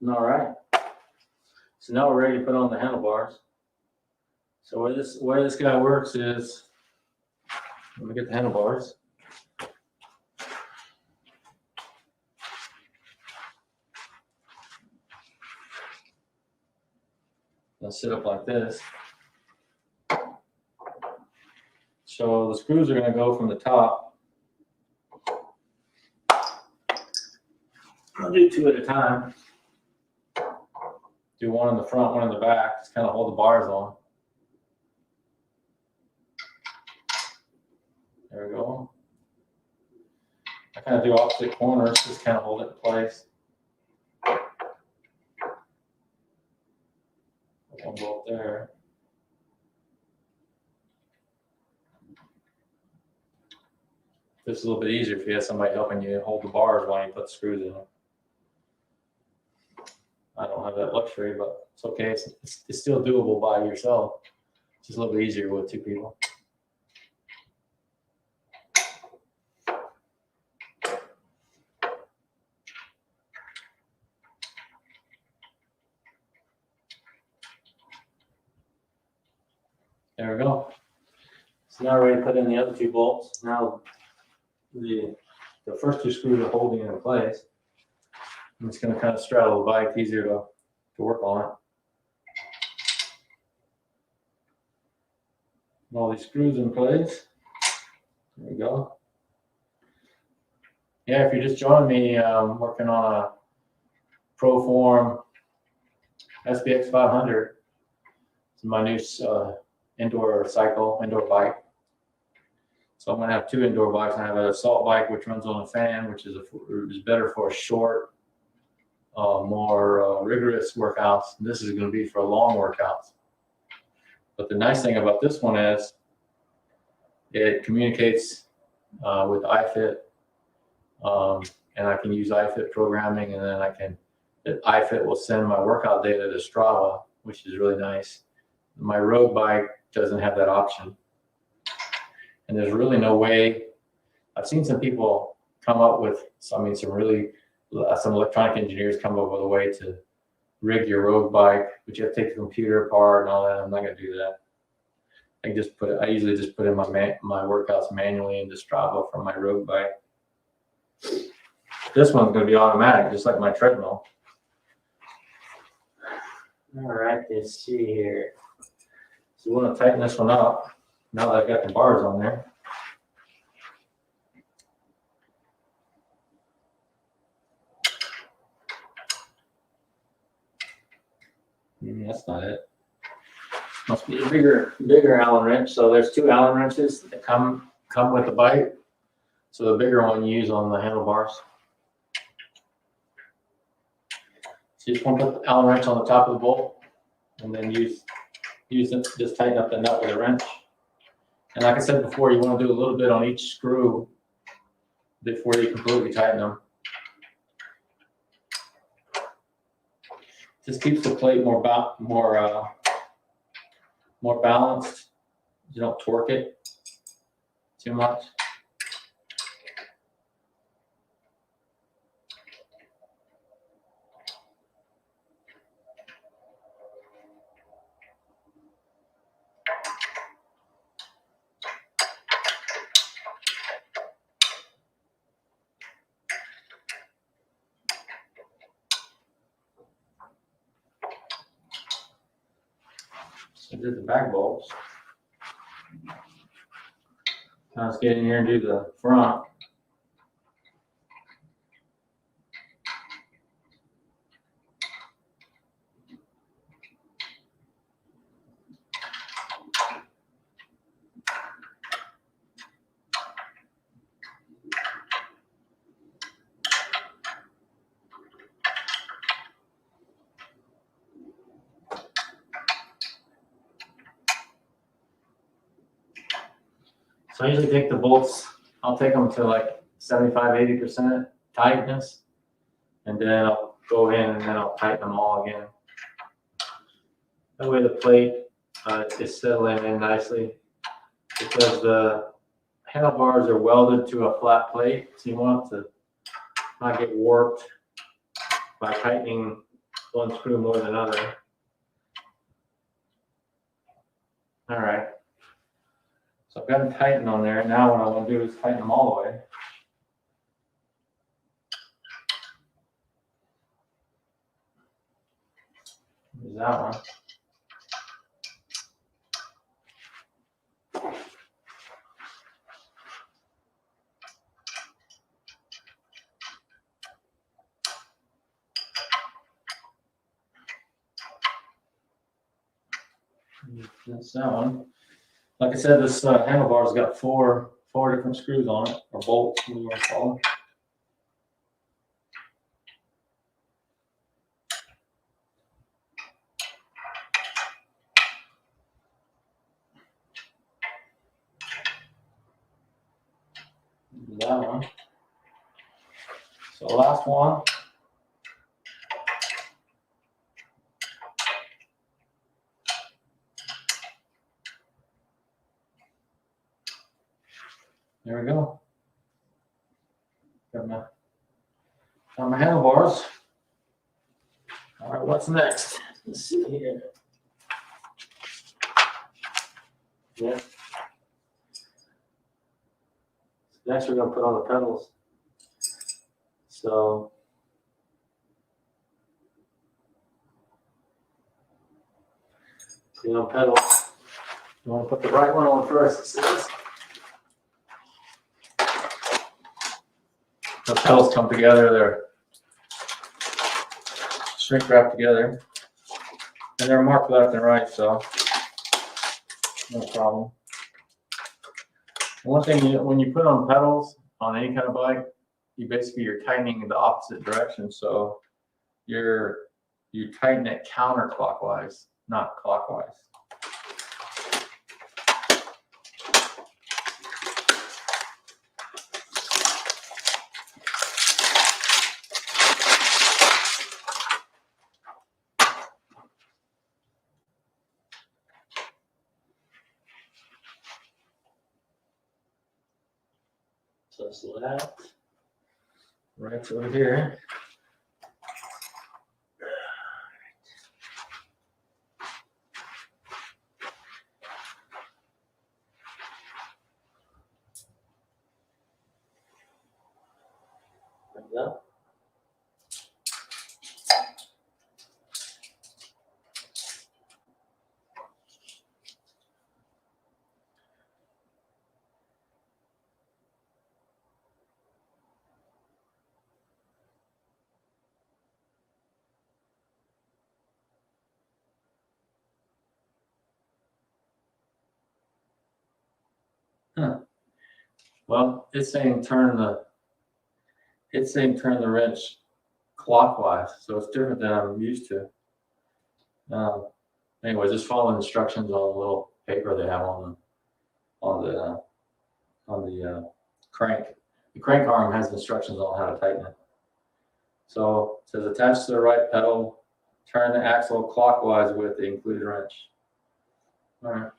All right. So now we're ready to put on the handlebars. So where this guy works is, let me get the handlebars. They'll sit up like this. So the screws are going to go from the top. I'll do 2 at a time. Do one in the front, one in the back. Just kind of hold the bars on. There we go. I kind of do opposite corners, just kind of hold it in place. One bolt there. This is a little bit easier if you have somebody helping you hold the bars while you put the screws in them. I don't have that luxury, but it's okay. It's still doable by yourself. It's just a little bit easier with 2 people. There we go. So now we're ready to put in the other 2 bolts. Now the first 2 screws are holding it in place. I'm just going to kind of straddle the bike, easier to work on it. All these screws in place. There we go. Yeah, if you're just joining me, I'm working on a ProForm SPX 500. It's my new indoor cycle, indoor bike. So I'm gonna have 2 indoor bikes. I have an assault bike which runs on a fan, which is better for a short, more rigorous workouts. And this is gonna be for long workouts. But the nice thing about this one is it communicates with iFit, and I can use iFit programming, and then iFit will send my workout data to Strava, which is really nice. My road bike doesn't have that option. And there's really no way. I've seen some people come up with, some electronic engineers come up with a way to rig your road bike, but you have to take the computer apart and all that. I'm not gonna do that. I usually just put in my workouts manually into Strava from my road bike. This one's gonna be automatic, just like my treadmill. All right, let's see here. So we want to tighten this one up now that I've got the bars on there. That's not it. Must be a bigger Allen wrench. So there's 2 Allen wrenches that come with the bike. So the bigger one you use on the handlebars. So you just want to put the Allen wrench on the top of the bolt, and then use it, just tighten up the nut with a wrench. And like I said before, you want to do a little bit on each screw before you completely tighten them. Just keeps the plate more balanced. You don't torque it too much. So did the back bolts. Now let's get in here and do the front. So I usually take the bolts, I'll take them to like 75–80% tightness, and then I'll go in and then I'll tighten them all again. That way the plate is settling in nicely, because the handlebars are welded to a flat plate, so you want it to not get warped by tightening one screw more than another. All right. So I've got them tightened on there. Now what I want to do is tighten them all the way. There's that one. That's that one. Like I said, this handlebar's got four different screws on it, or bolts, what you want to call them. That one. So last one. There we go. Got my handlebars. All right, what's next? Let's see here. Yeah. Next, we're going to put on the pedals. So, pedals. You want to put the right one on first, it says. The pedals come together, they're shrink wrapped together, and they're marked left and right, so no problem. One thing, when you put on pedals on any kind of bike, you're tightening in the opposite direction. So you tighten it counterclockwise, not clockwise. So that right over here. Like that. Huh. Well, it's saying turn the wrench clockwise, so it's different than I'm used to. Anyway, just follow the instructions on the little paper they have on the crank. The crank arm has instructions on how to tighten it. So it says attach to the right pedal, turn the axle clockwise with the included wrench. All right.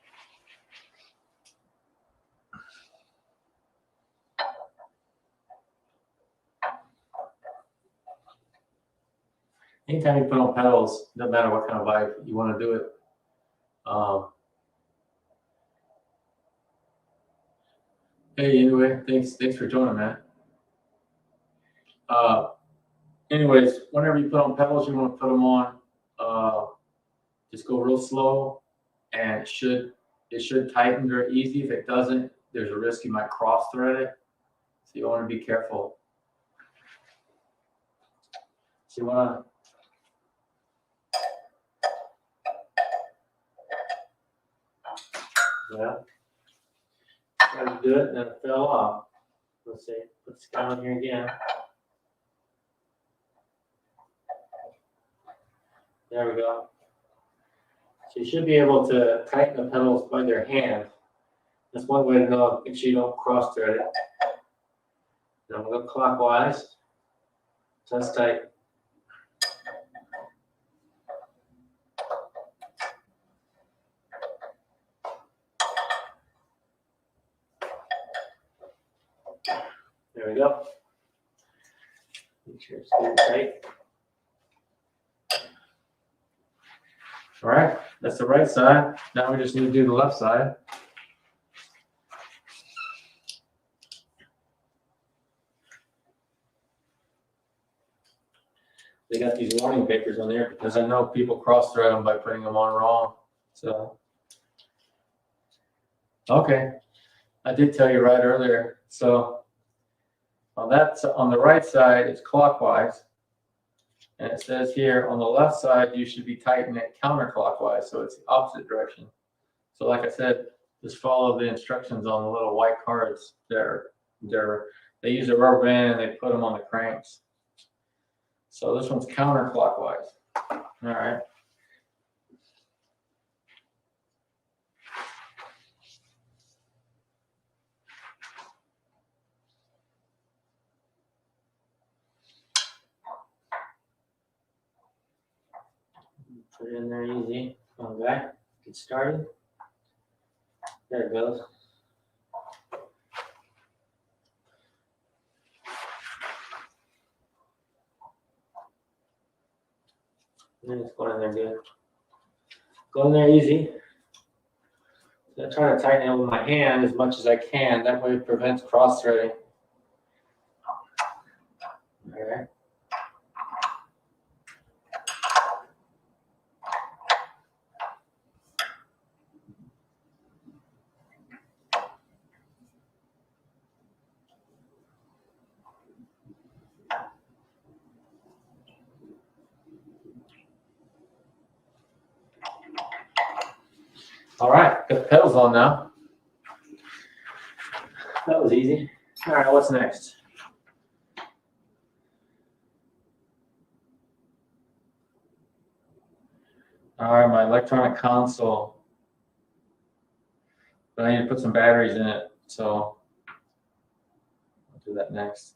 Anytime you put on pedals, no matter what kind of bike you want to do it. Hey, anyway, thanks for joining, man. Anyways, whenever you put on pedals, you want to put them on. Just go real slow, and it should tighten very easy. If it doesn't, there's a risk you might cross thread it. So you want to be careful. So you want to. Yeah. Try to do it, and then it fell off. Let's see. Put this guy on here again. There we go. So you should be able to tighten the pedals by their hand. That's one way to know if you don't cross thread it. Now we'll go clockwise. So that's tight. There we go. Make sure it's good tight. All right, that's the right side. Now we just need to do the left side. They got these warning papers on there because I know people cross-thread them by putting them on wrong. So, okay, I did tell you right earlier. So on the right side, it's clockwise. And it says here on the left side, you should be tightening it counterclockwise. So it's the opposite direction. So like I said, just follow the instructions on the little white cards there. They use a rubber band and they put them on the cranks. So this one's counterclockwise. All right. Put it in there easy. Come back. Get started. There it goes. And then it's going in there good. Go in there easy. I try to tighten it with my hand as much as I can. That way it prevents cross-threading. All right. All right, got the pedals on now. That was easy. All right, what's next? All right, my electronic console. But I need to put some batteries in it, so I'll do that next.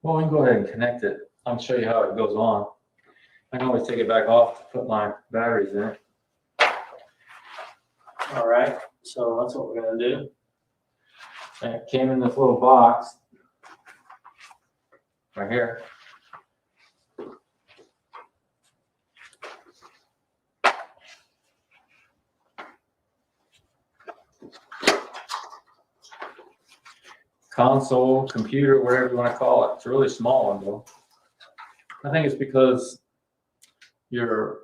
Well, we can go ahead and connect it. I'll show you how it goes on. I can always take it back off to put my batteries in it. All right, so that's what we're gonna do. And it came in this little box right here. Console, computer, whatever you want to call it. It's a really small one though. I think it's because your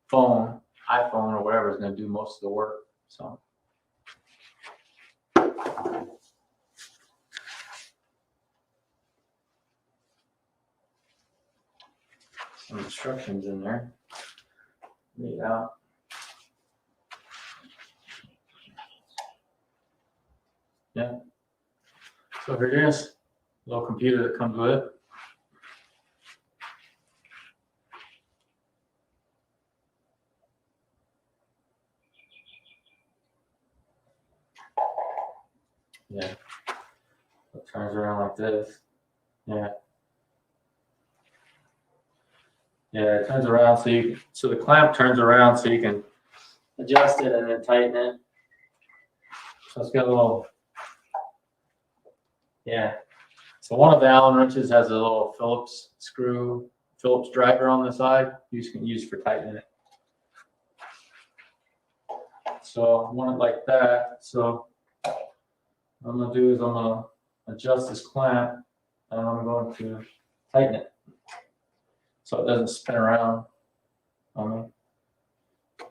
phone, iPhone or whatever, is going to do most of the work. So. Some instructions in there. Read out. Yeah. So here it is, little computer that comes with it. Yeah. It turns around like this. Yeah. Yeah, it turns around so the clamp turns around so you can adjust it and then tighten it. So it's got a little, yeah. So one of the Allen wrenches has a little Phillips driver on the side you can use for tightening it. So I want it like that. So what I'm gonna do is I'm gonna adjust this clamp and I'm going to tighten it so it doesn't spin around on me.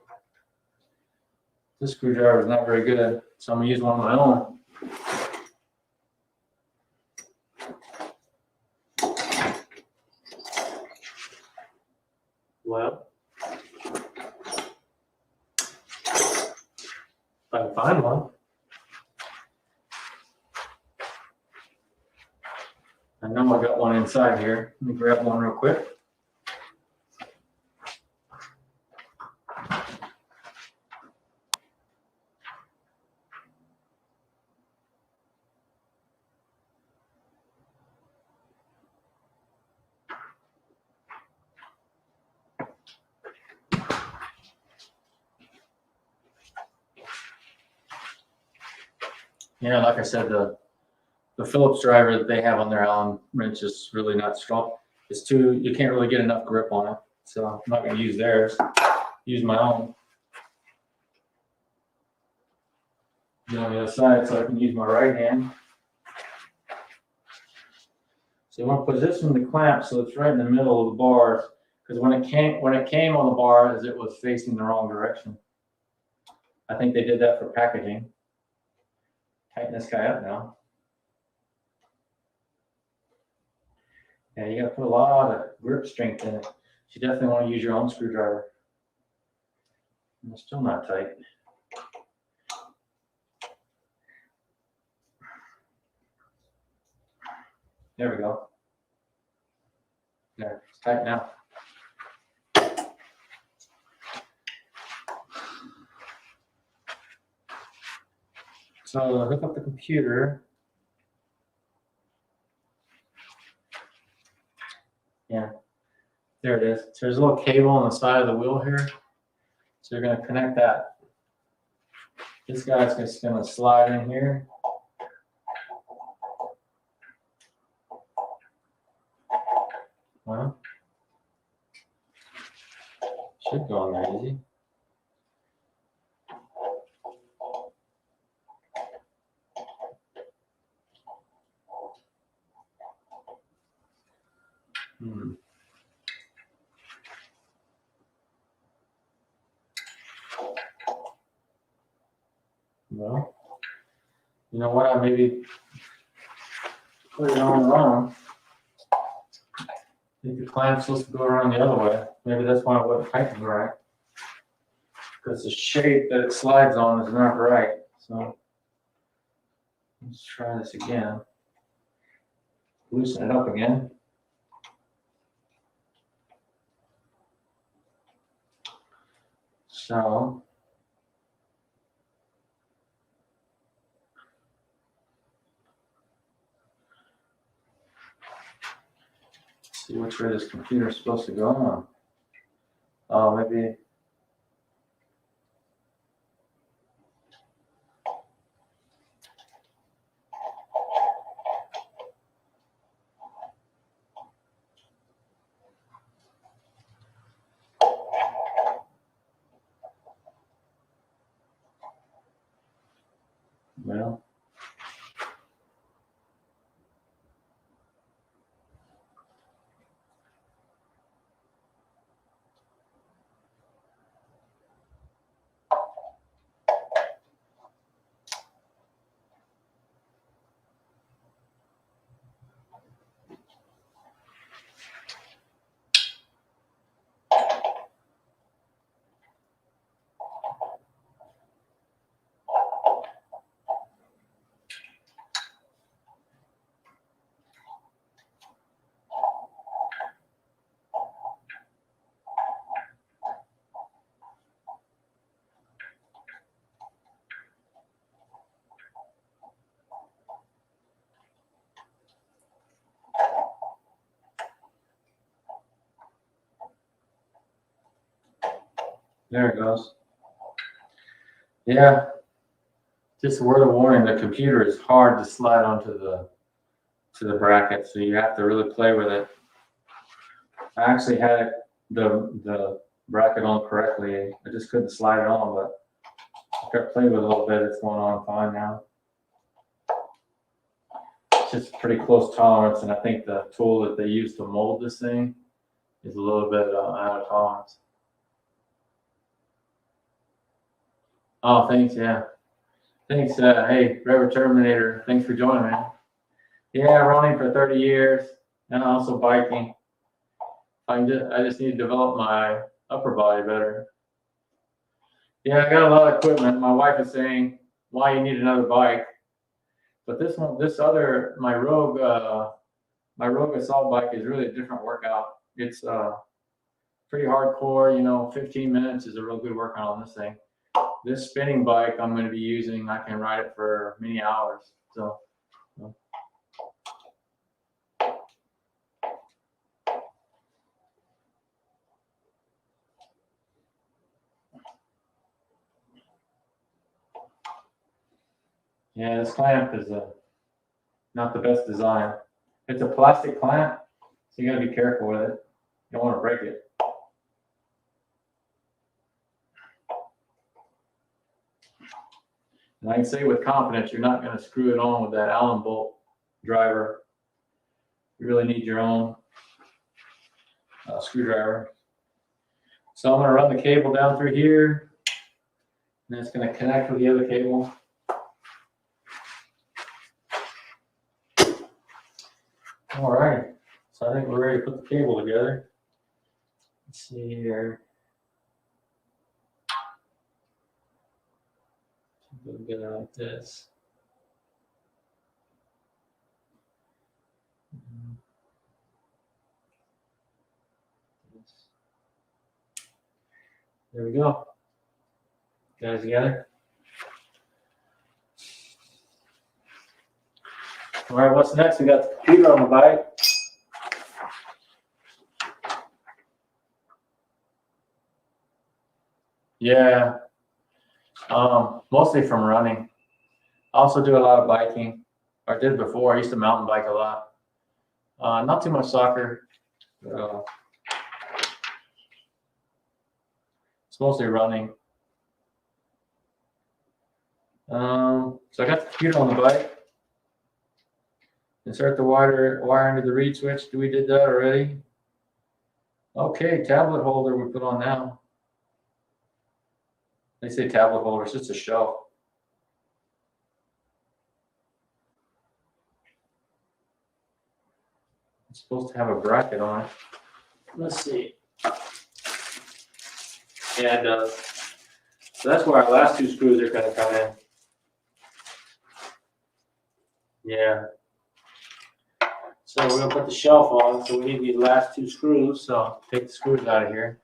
This screwdriver is not very good, so I'm gonna use one of my own. Well, if I can find one. I know I got one inside here. Let me grab one real quick. Yeah, like I said, the Phillips driver that they have on their Allen wrench is really not strong. You can't really get enough grip on it. So I'm not going to use theirs. Use my own. Get on the other side so I can use my right hand. So you want to position the clamp so it's right in the middle of the bars, because when it came on the bars, it was facing the wrong direction. I think they did that for packaging. Tighten this guy up now. Yeah, you got to put a lot of grip strength in it. You definitely want to use your own screwdriver. And it's still not tight. There we go. There, it's tight now. So hook up the computer. Yeah, there it is. So there's a little cable on the side of the wheel here. So you're going to connect that. This guy's just going to slide in here. Well, should go on there easy. Well, you know what? put it on wrong. I think the clamp's supposed to go around the other way. Maybe that's why it wasn't tightening right. Because the shape that it slides on is not right. So let's try this again. Loosen it up again. So see which way this computer is supposed to go on. Oh, maybe. Well, there it goes. Yeah, just a word of warning, the computer is hard to slide onto the bracket, so you have to really play with it. I actually had the bracket on correctly. I just couldn't slide it on, but I kept playing with it a little bit. It's going on fine now. It's just pretty close tolerance, and I think the tool that they use to mold this thing is a little bit out of tolerance. Oh, thanks, yeah. Thanks, hey, Reverend Terminator, thanks for joining, man. Yeah, running for 30 years, and also biking. I just need to develop my upper body better. Yeah, I got a lot of equipment. My wife is saying, why you need another bike? But this one, my Rogue assault bike is really a different workout. It's pretty hardcore, 15 minutes is a real good workout on this thing. This spinning bike I'm going to be using, I can ride it for many hours. So. Yeah, this clamp is not the best design. It's a plastic clamp, so you got to be careful with it. You don't want to break it. And I can say with confidence, you're not going to screw it on with that Allen bolt driver. You really need your own screwdriver. So I'm going to run the cable down through here, and it's going to connect with the other cable. All right, so I think we're ready to put the cable together. Let's see here. We'll get it like this. There we go. Guys together. All right, what's next? We got the computer on the bike. Yeah, mostly from running. I also do a lot of biking. I did before. I used to mountain bike a lot. Not too much soccer. It's mostly running. So I got the computer on the bike. Insert the wire into the reed switch. We did that already. Okay, tablet holder we put on now. They say tablet holder, it's just a shelf. It's supposed to have a bracket on it. Let's see. Yeah, it does. So that's where our last two screws are going to come in. Yeah. So we're going to put the shelf on, so we need these last two screws. So take the screws out of here.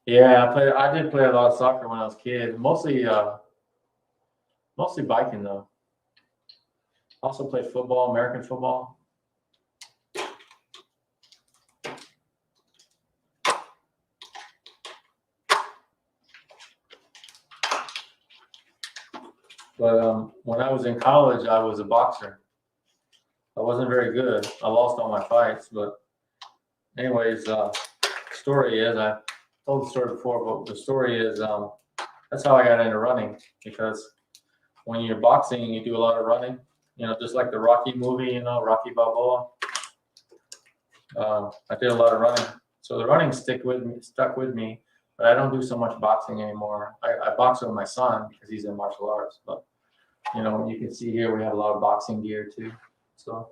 Yeah, I did play a lot of soccer when I was a kid. Mostly biking though. Also played football, American football. But when I was in college, I was a boxer. I wasn't very good. I lost all my fights, but anyways, story is, I told the story before, but the story is, that's how I got into running, because when you're boxing, you do a lot of running, just like the Rocky movie, Rocky Balboa. I did a lot of running. So the running stuck with me, but I don't do so much boxing anymore. I box with my son because he's in martial arts, but you can see here we have a lot of boxing gear too. So,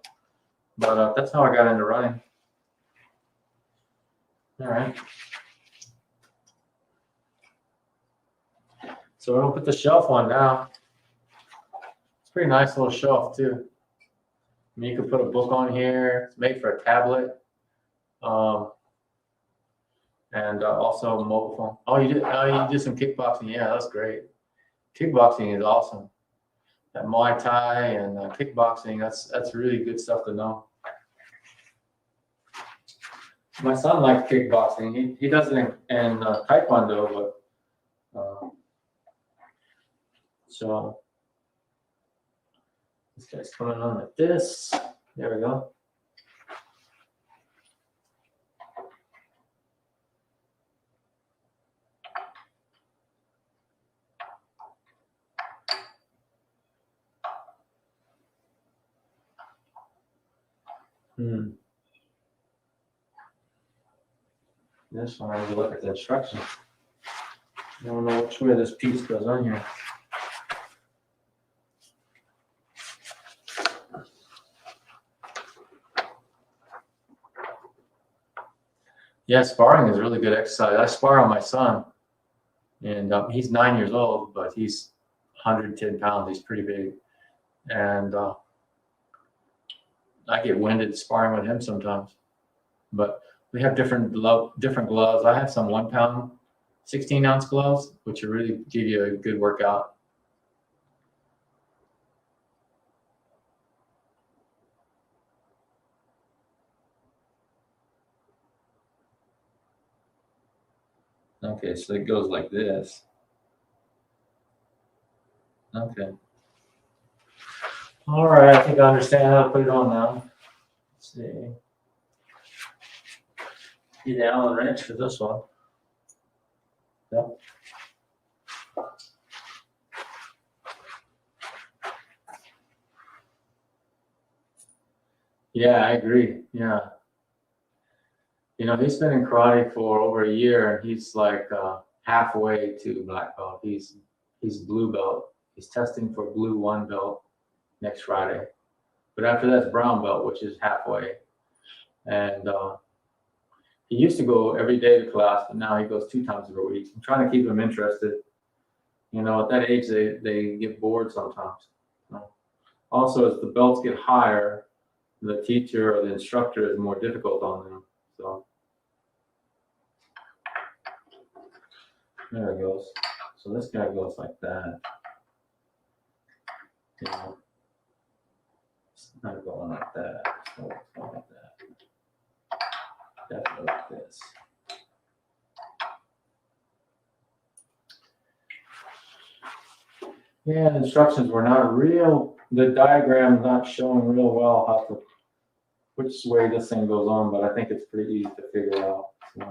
but that's how I got into running. All right. So we're gonna put the shelf on now. It's a pretty nice little shelf too. I mean, you can put a book on here. It's made for a tablet, and also a mobile phone. Oh, you did some kickboxing. Yeah, that's great. Kickboxing is awesome. That Muay Thai and kickboxing. That's really good stuff to know. My son likes kickboxing. He does it in Taekwondo, but so this guy's coming on like this. There we go. This one, I have to look at the instructions. I don't know which way this piece goes on here. Yeah, sparring is really good exercise. I spar on my son, and he's 9 years old, but he's 110 pounds. He's pretty big, and I get winded sparring with him sometimes. But we have different gloves. I have some 1 pound, 16-ounce gloves, which will really give you a good workout. Okay, so it goes like this. Okay. All right, I think I understand how to put it on now. Let's see. Get the Allen wrench for this one. Yep. Yeah, I agree. Yeah. He's been in karate for over a year, and he's like halfway to black belt. He's blue belt. He's testing for blue 1 belt next Friday. But after that's brown belt, which is halfway. And he used to go every day to class, but now he goes 2 times a week. I'm trying to keep him interested. At that age, they get bored sometimes. Also, as the belts get higher, the teacher or the instructor is more difficult on them. So there it goes. So this guy goes like that. It's not going like that. So it's going like that. Definitely like this. Yeah, the instructions were not real. The diagram not showing real well which way this thing goes on, but I think it's pretty easy to figure out. So.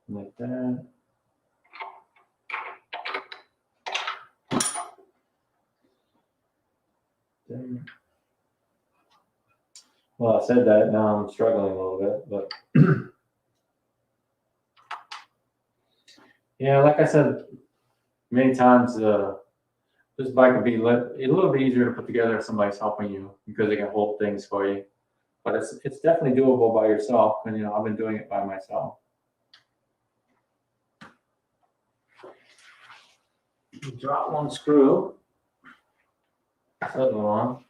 Like that. There. Well, I said that, now I'm struggling a little bit, but Yeah, like I said many times, this bike would be a little bit easier to put together if somebody's helping you because they can hold things for you. But it's definitely doable by yourself, and you know I've been doing it by myself. Drop one screw. Other one.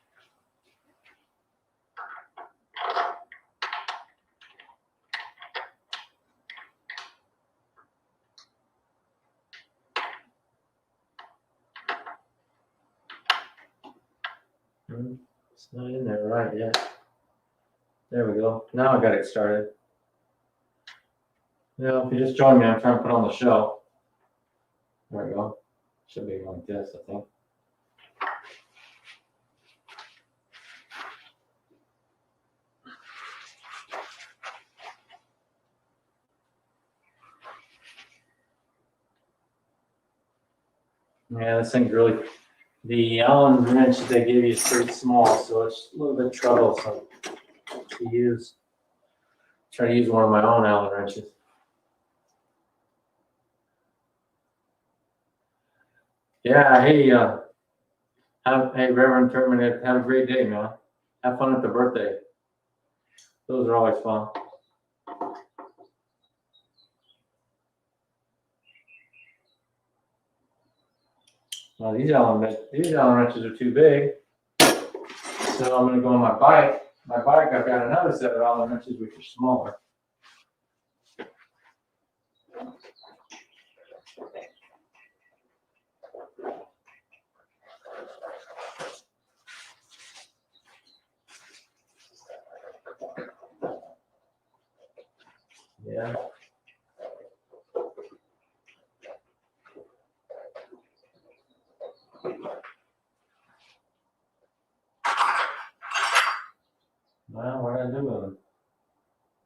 It's not in there right yet. There we go. Now I got it started. Now, if you just join me, I'm trying to put on the shelf. There we go. Should be like this, I think. Yeah, this thing's really, the Allen wrench they give you is pretty small, so it's a little bit troublesome to use. Try to use one of my own Allen wrenches. Yeah, hey, hey, Reverend Terminator, have a great day, man. Have fun at the birthday. Those are always fun. Well, these Allen wrenches are too big, so I'm gonna go on my bike. My bike, I've got another set of Allen wrenches which are smaller. Yeah. Well, what do I do with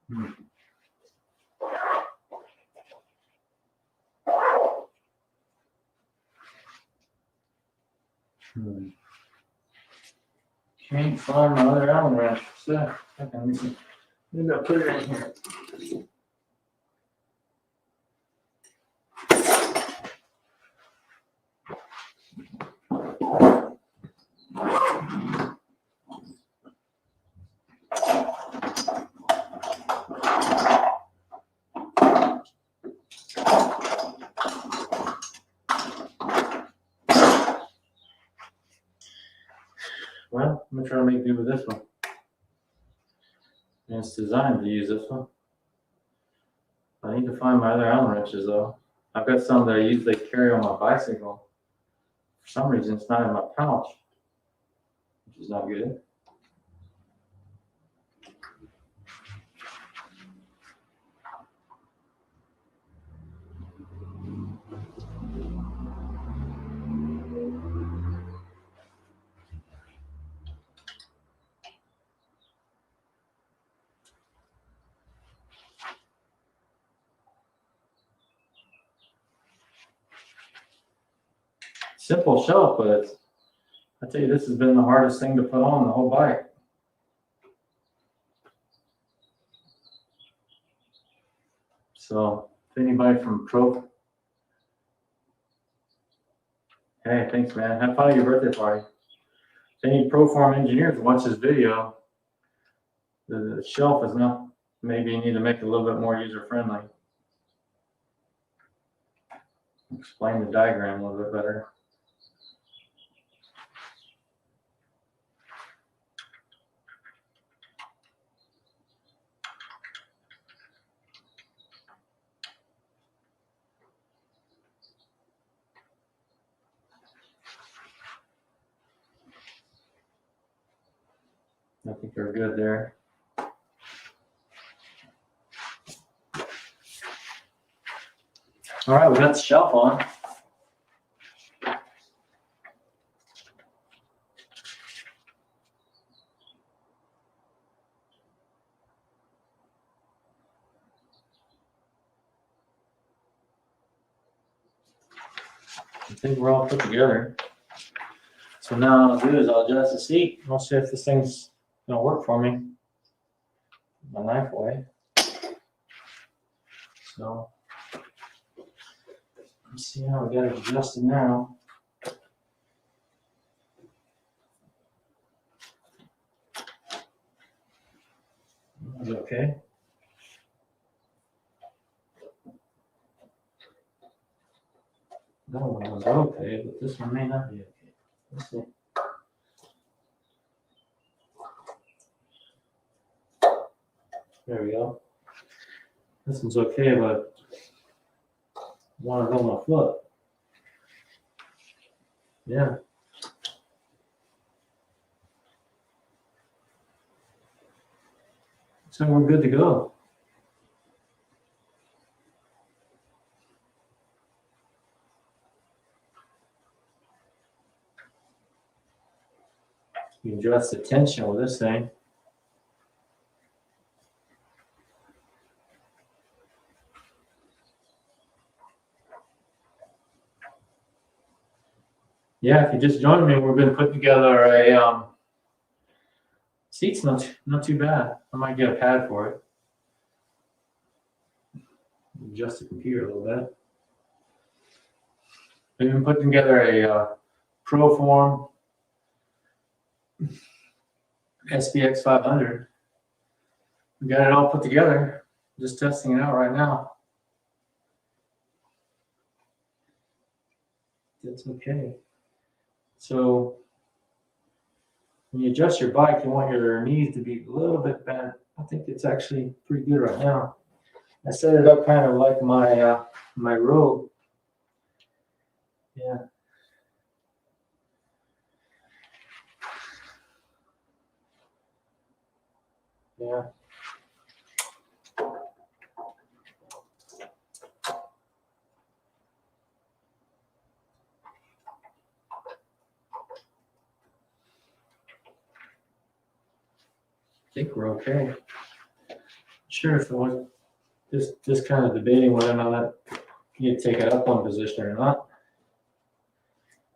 them? Can't find my other Allen wrench. So, okay, maybe I'll put it in here. Well, I'm gonna try to make do with this one. And it's designed to use this one. I need to find my other Allen wrenches though. I've got some that I usually carry on my bicycle. For some reason, it's not in my pouch, which is not good. Simple shelf, but I tell you, this has been the hardest thing to put on the whole bike. So, if anybody from Pro, hey, thanks, man. Have fun at your birthday party. If any Proform engineers watch this video, the shelf is not, maybe you need to make it a little bit more user friendly. Explain the diagram a little bit better. I think they're good there. All right, we got the shelf on. I think we're all put together. So now what I'll do is I'll adjust the seat. I'll see if this thing's gonna work for me. My knife away. So Let's see how we got it adjusted now. Is it okay? That one was okay, but this one may not be okay. Let's see. There we go. This one's okay, but I want to go my foot. Yeah. So we're good to go. You can adjust the tension with this thing. Yeah, if you just joined me, we've been putting together a seat's not too bad. I might get a pad for it. Adjust the computer a little bit. We've been putting together a Proform SPX 500. We got it all put together. Just testing it out right now. That's okay. So when you adjust your bike, you want your knees to be a little bit bent. I think it's actually pretty good right now. I set it up kind of like my my robe. Yeah. Yeah. I think we're okay. Sure, if it was just kind of debating whether or not you take it up one position or not.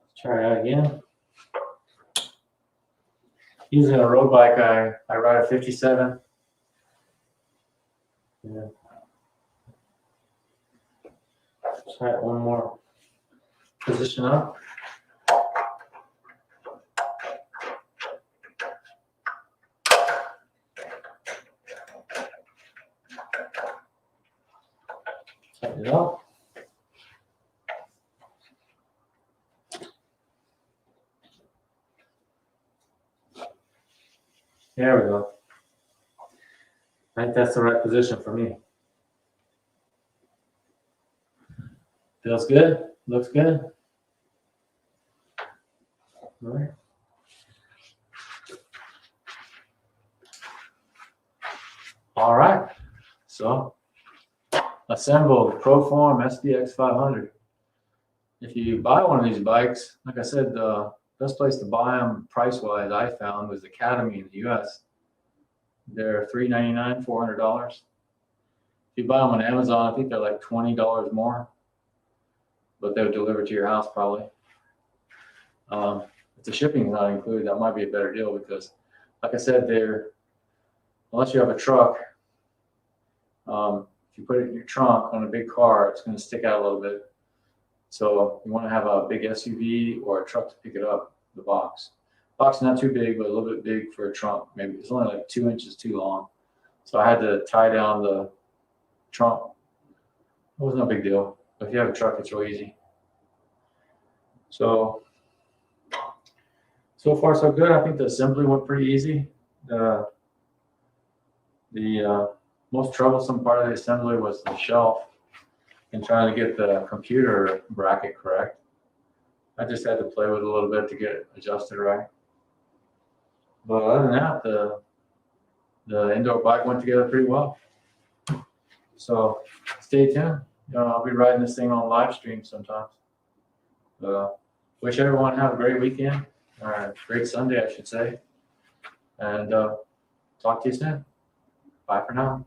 Let's try that again. Using a road bike, I ride a 57. Yeah. Try it one more position up. Tighten it up. There we go. I think that's the right position for me. Feels good. Looks good. All right. All right. So assembled Proform SPX 500. If you buy one of these bikes, like I said, the best place to buy them price-wise I found was Academy in the US. They're $399, $400. If you buy them on Amazon, I think they're like $20 more, but they'll deliver to your house probably. If the shipping is not included, that might be a better deal because, like I said, unless you have a truck, if you put it in your trunk on a big car, it's going to stick out a little bit. So you want to have a big SUV or a truck to pick it up, the box. Box is not too big, but a little bit big for a trunk. Maybe it's only like 2 inches too long. So I had to tie down the trunk. It was no big deal. But if you have a truck, it's real easy. So far so good. I think the assembly went pretty easy. The most troublesome part of the assembly was the shelf and trying to get the computer bracket correct. I just had to play with it a little bit to get it adjusted right. But other than that, the indoor bike went together pretty well. So stay tuned. I'll be riding this thing on live stream sometimes. Wish everyone have a great weekend, or great Sunday, I should say. And talk to you soon. Bye for now.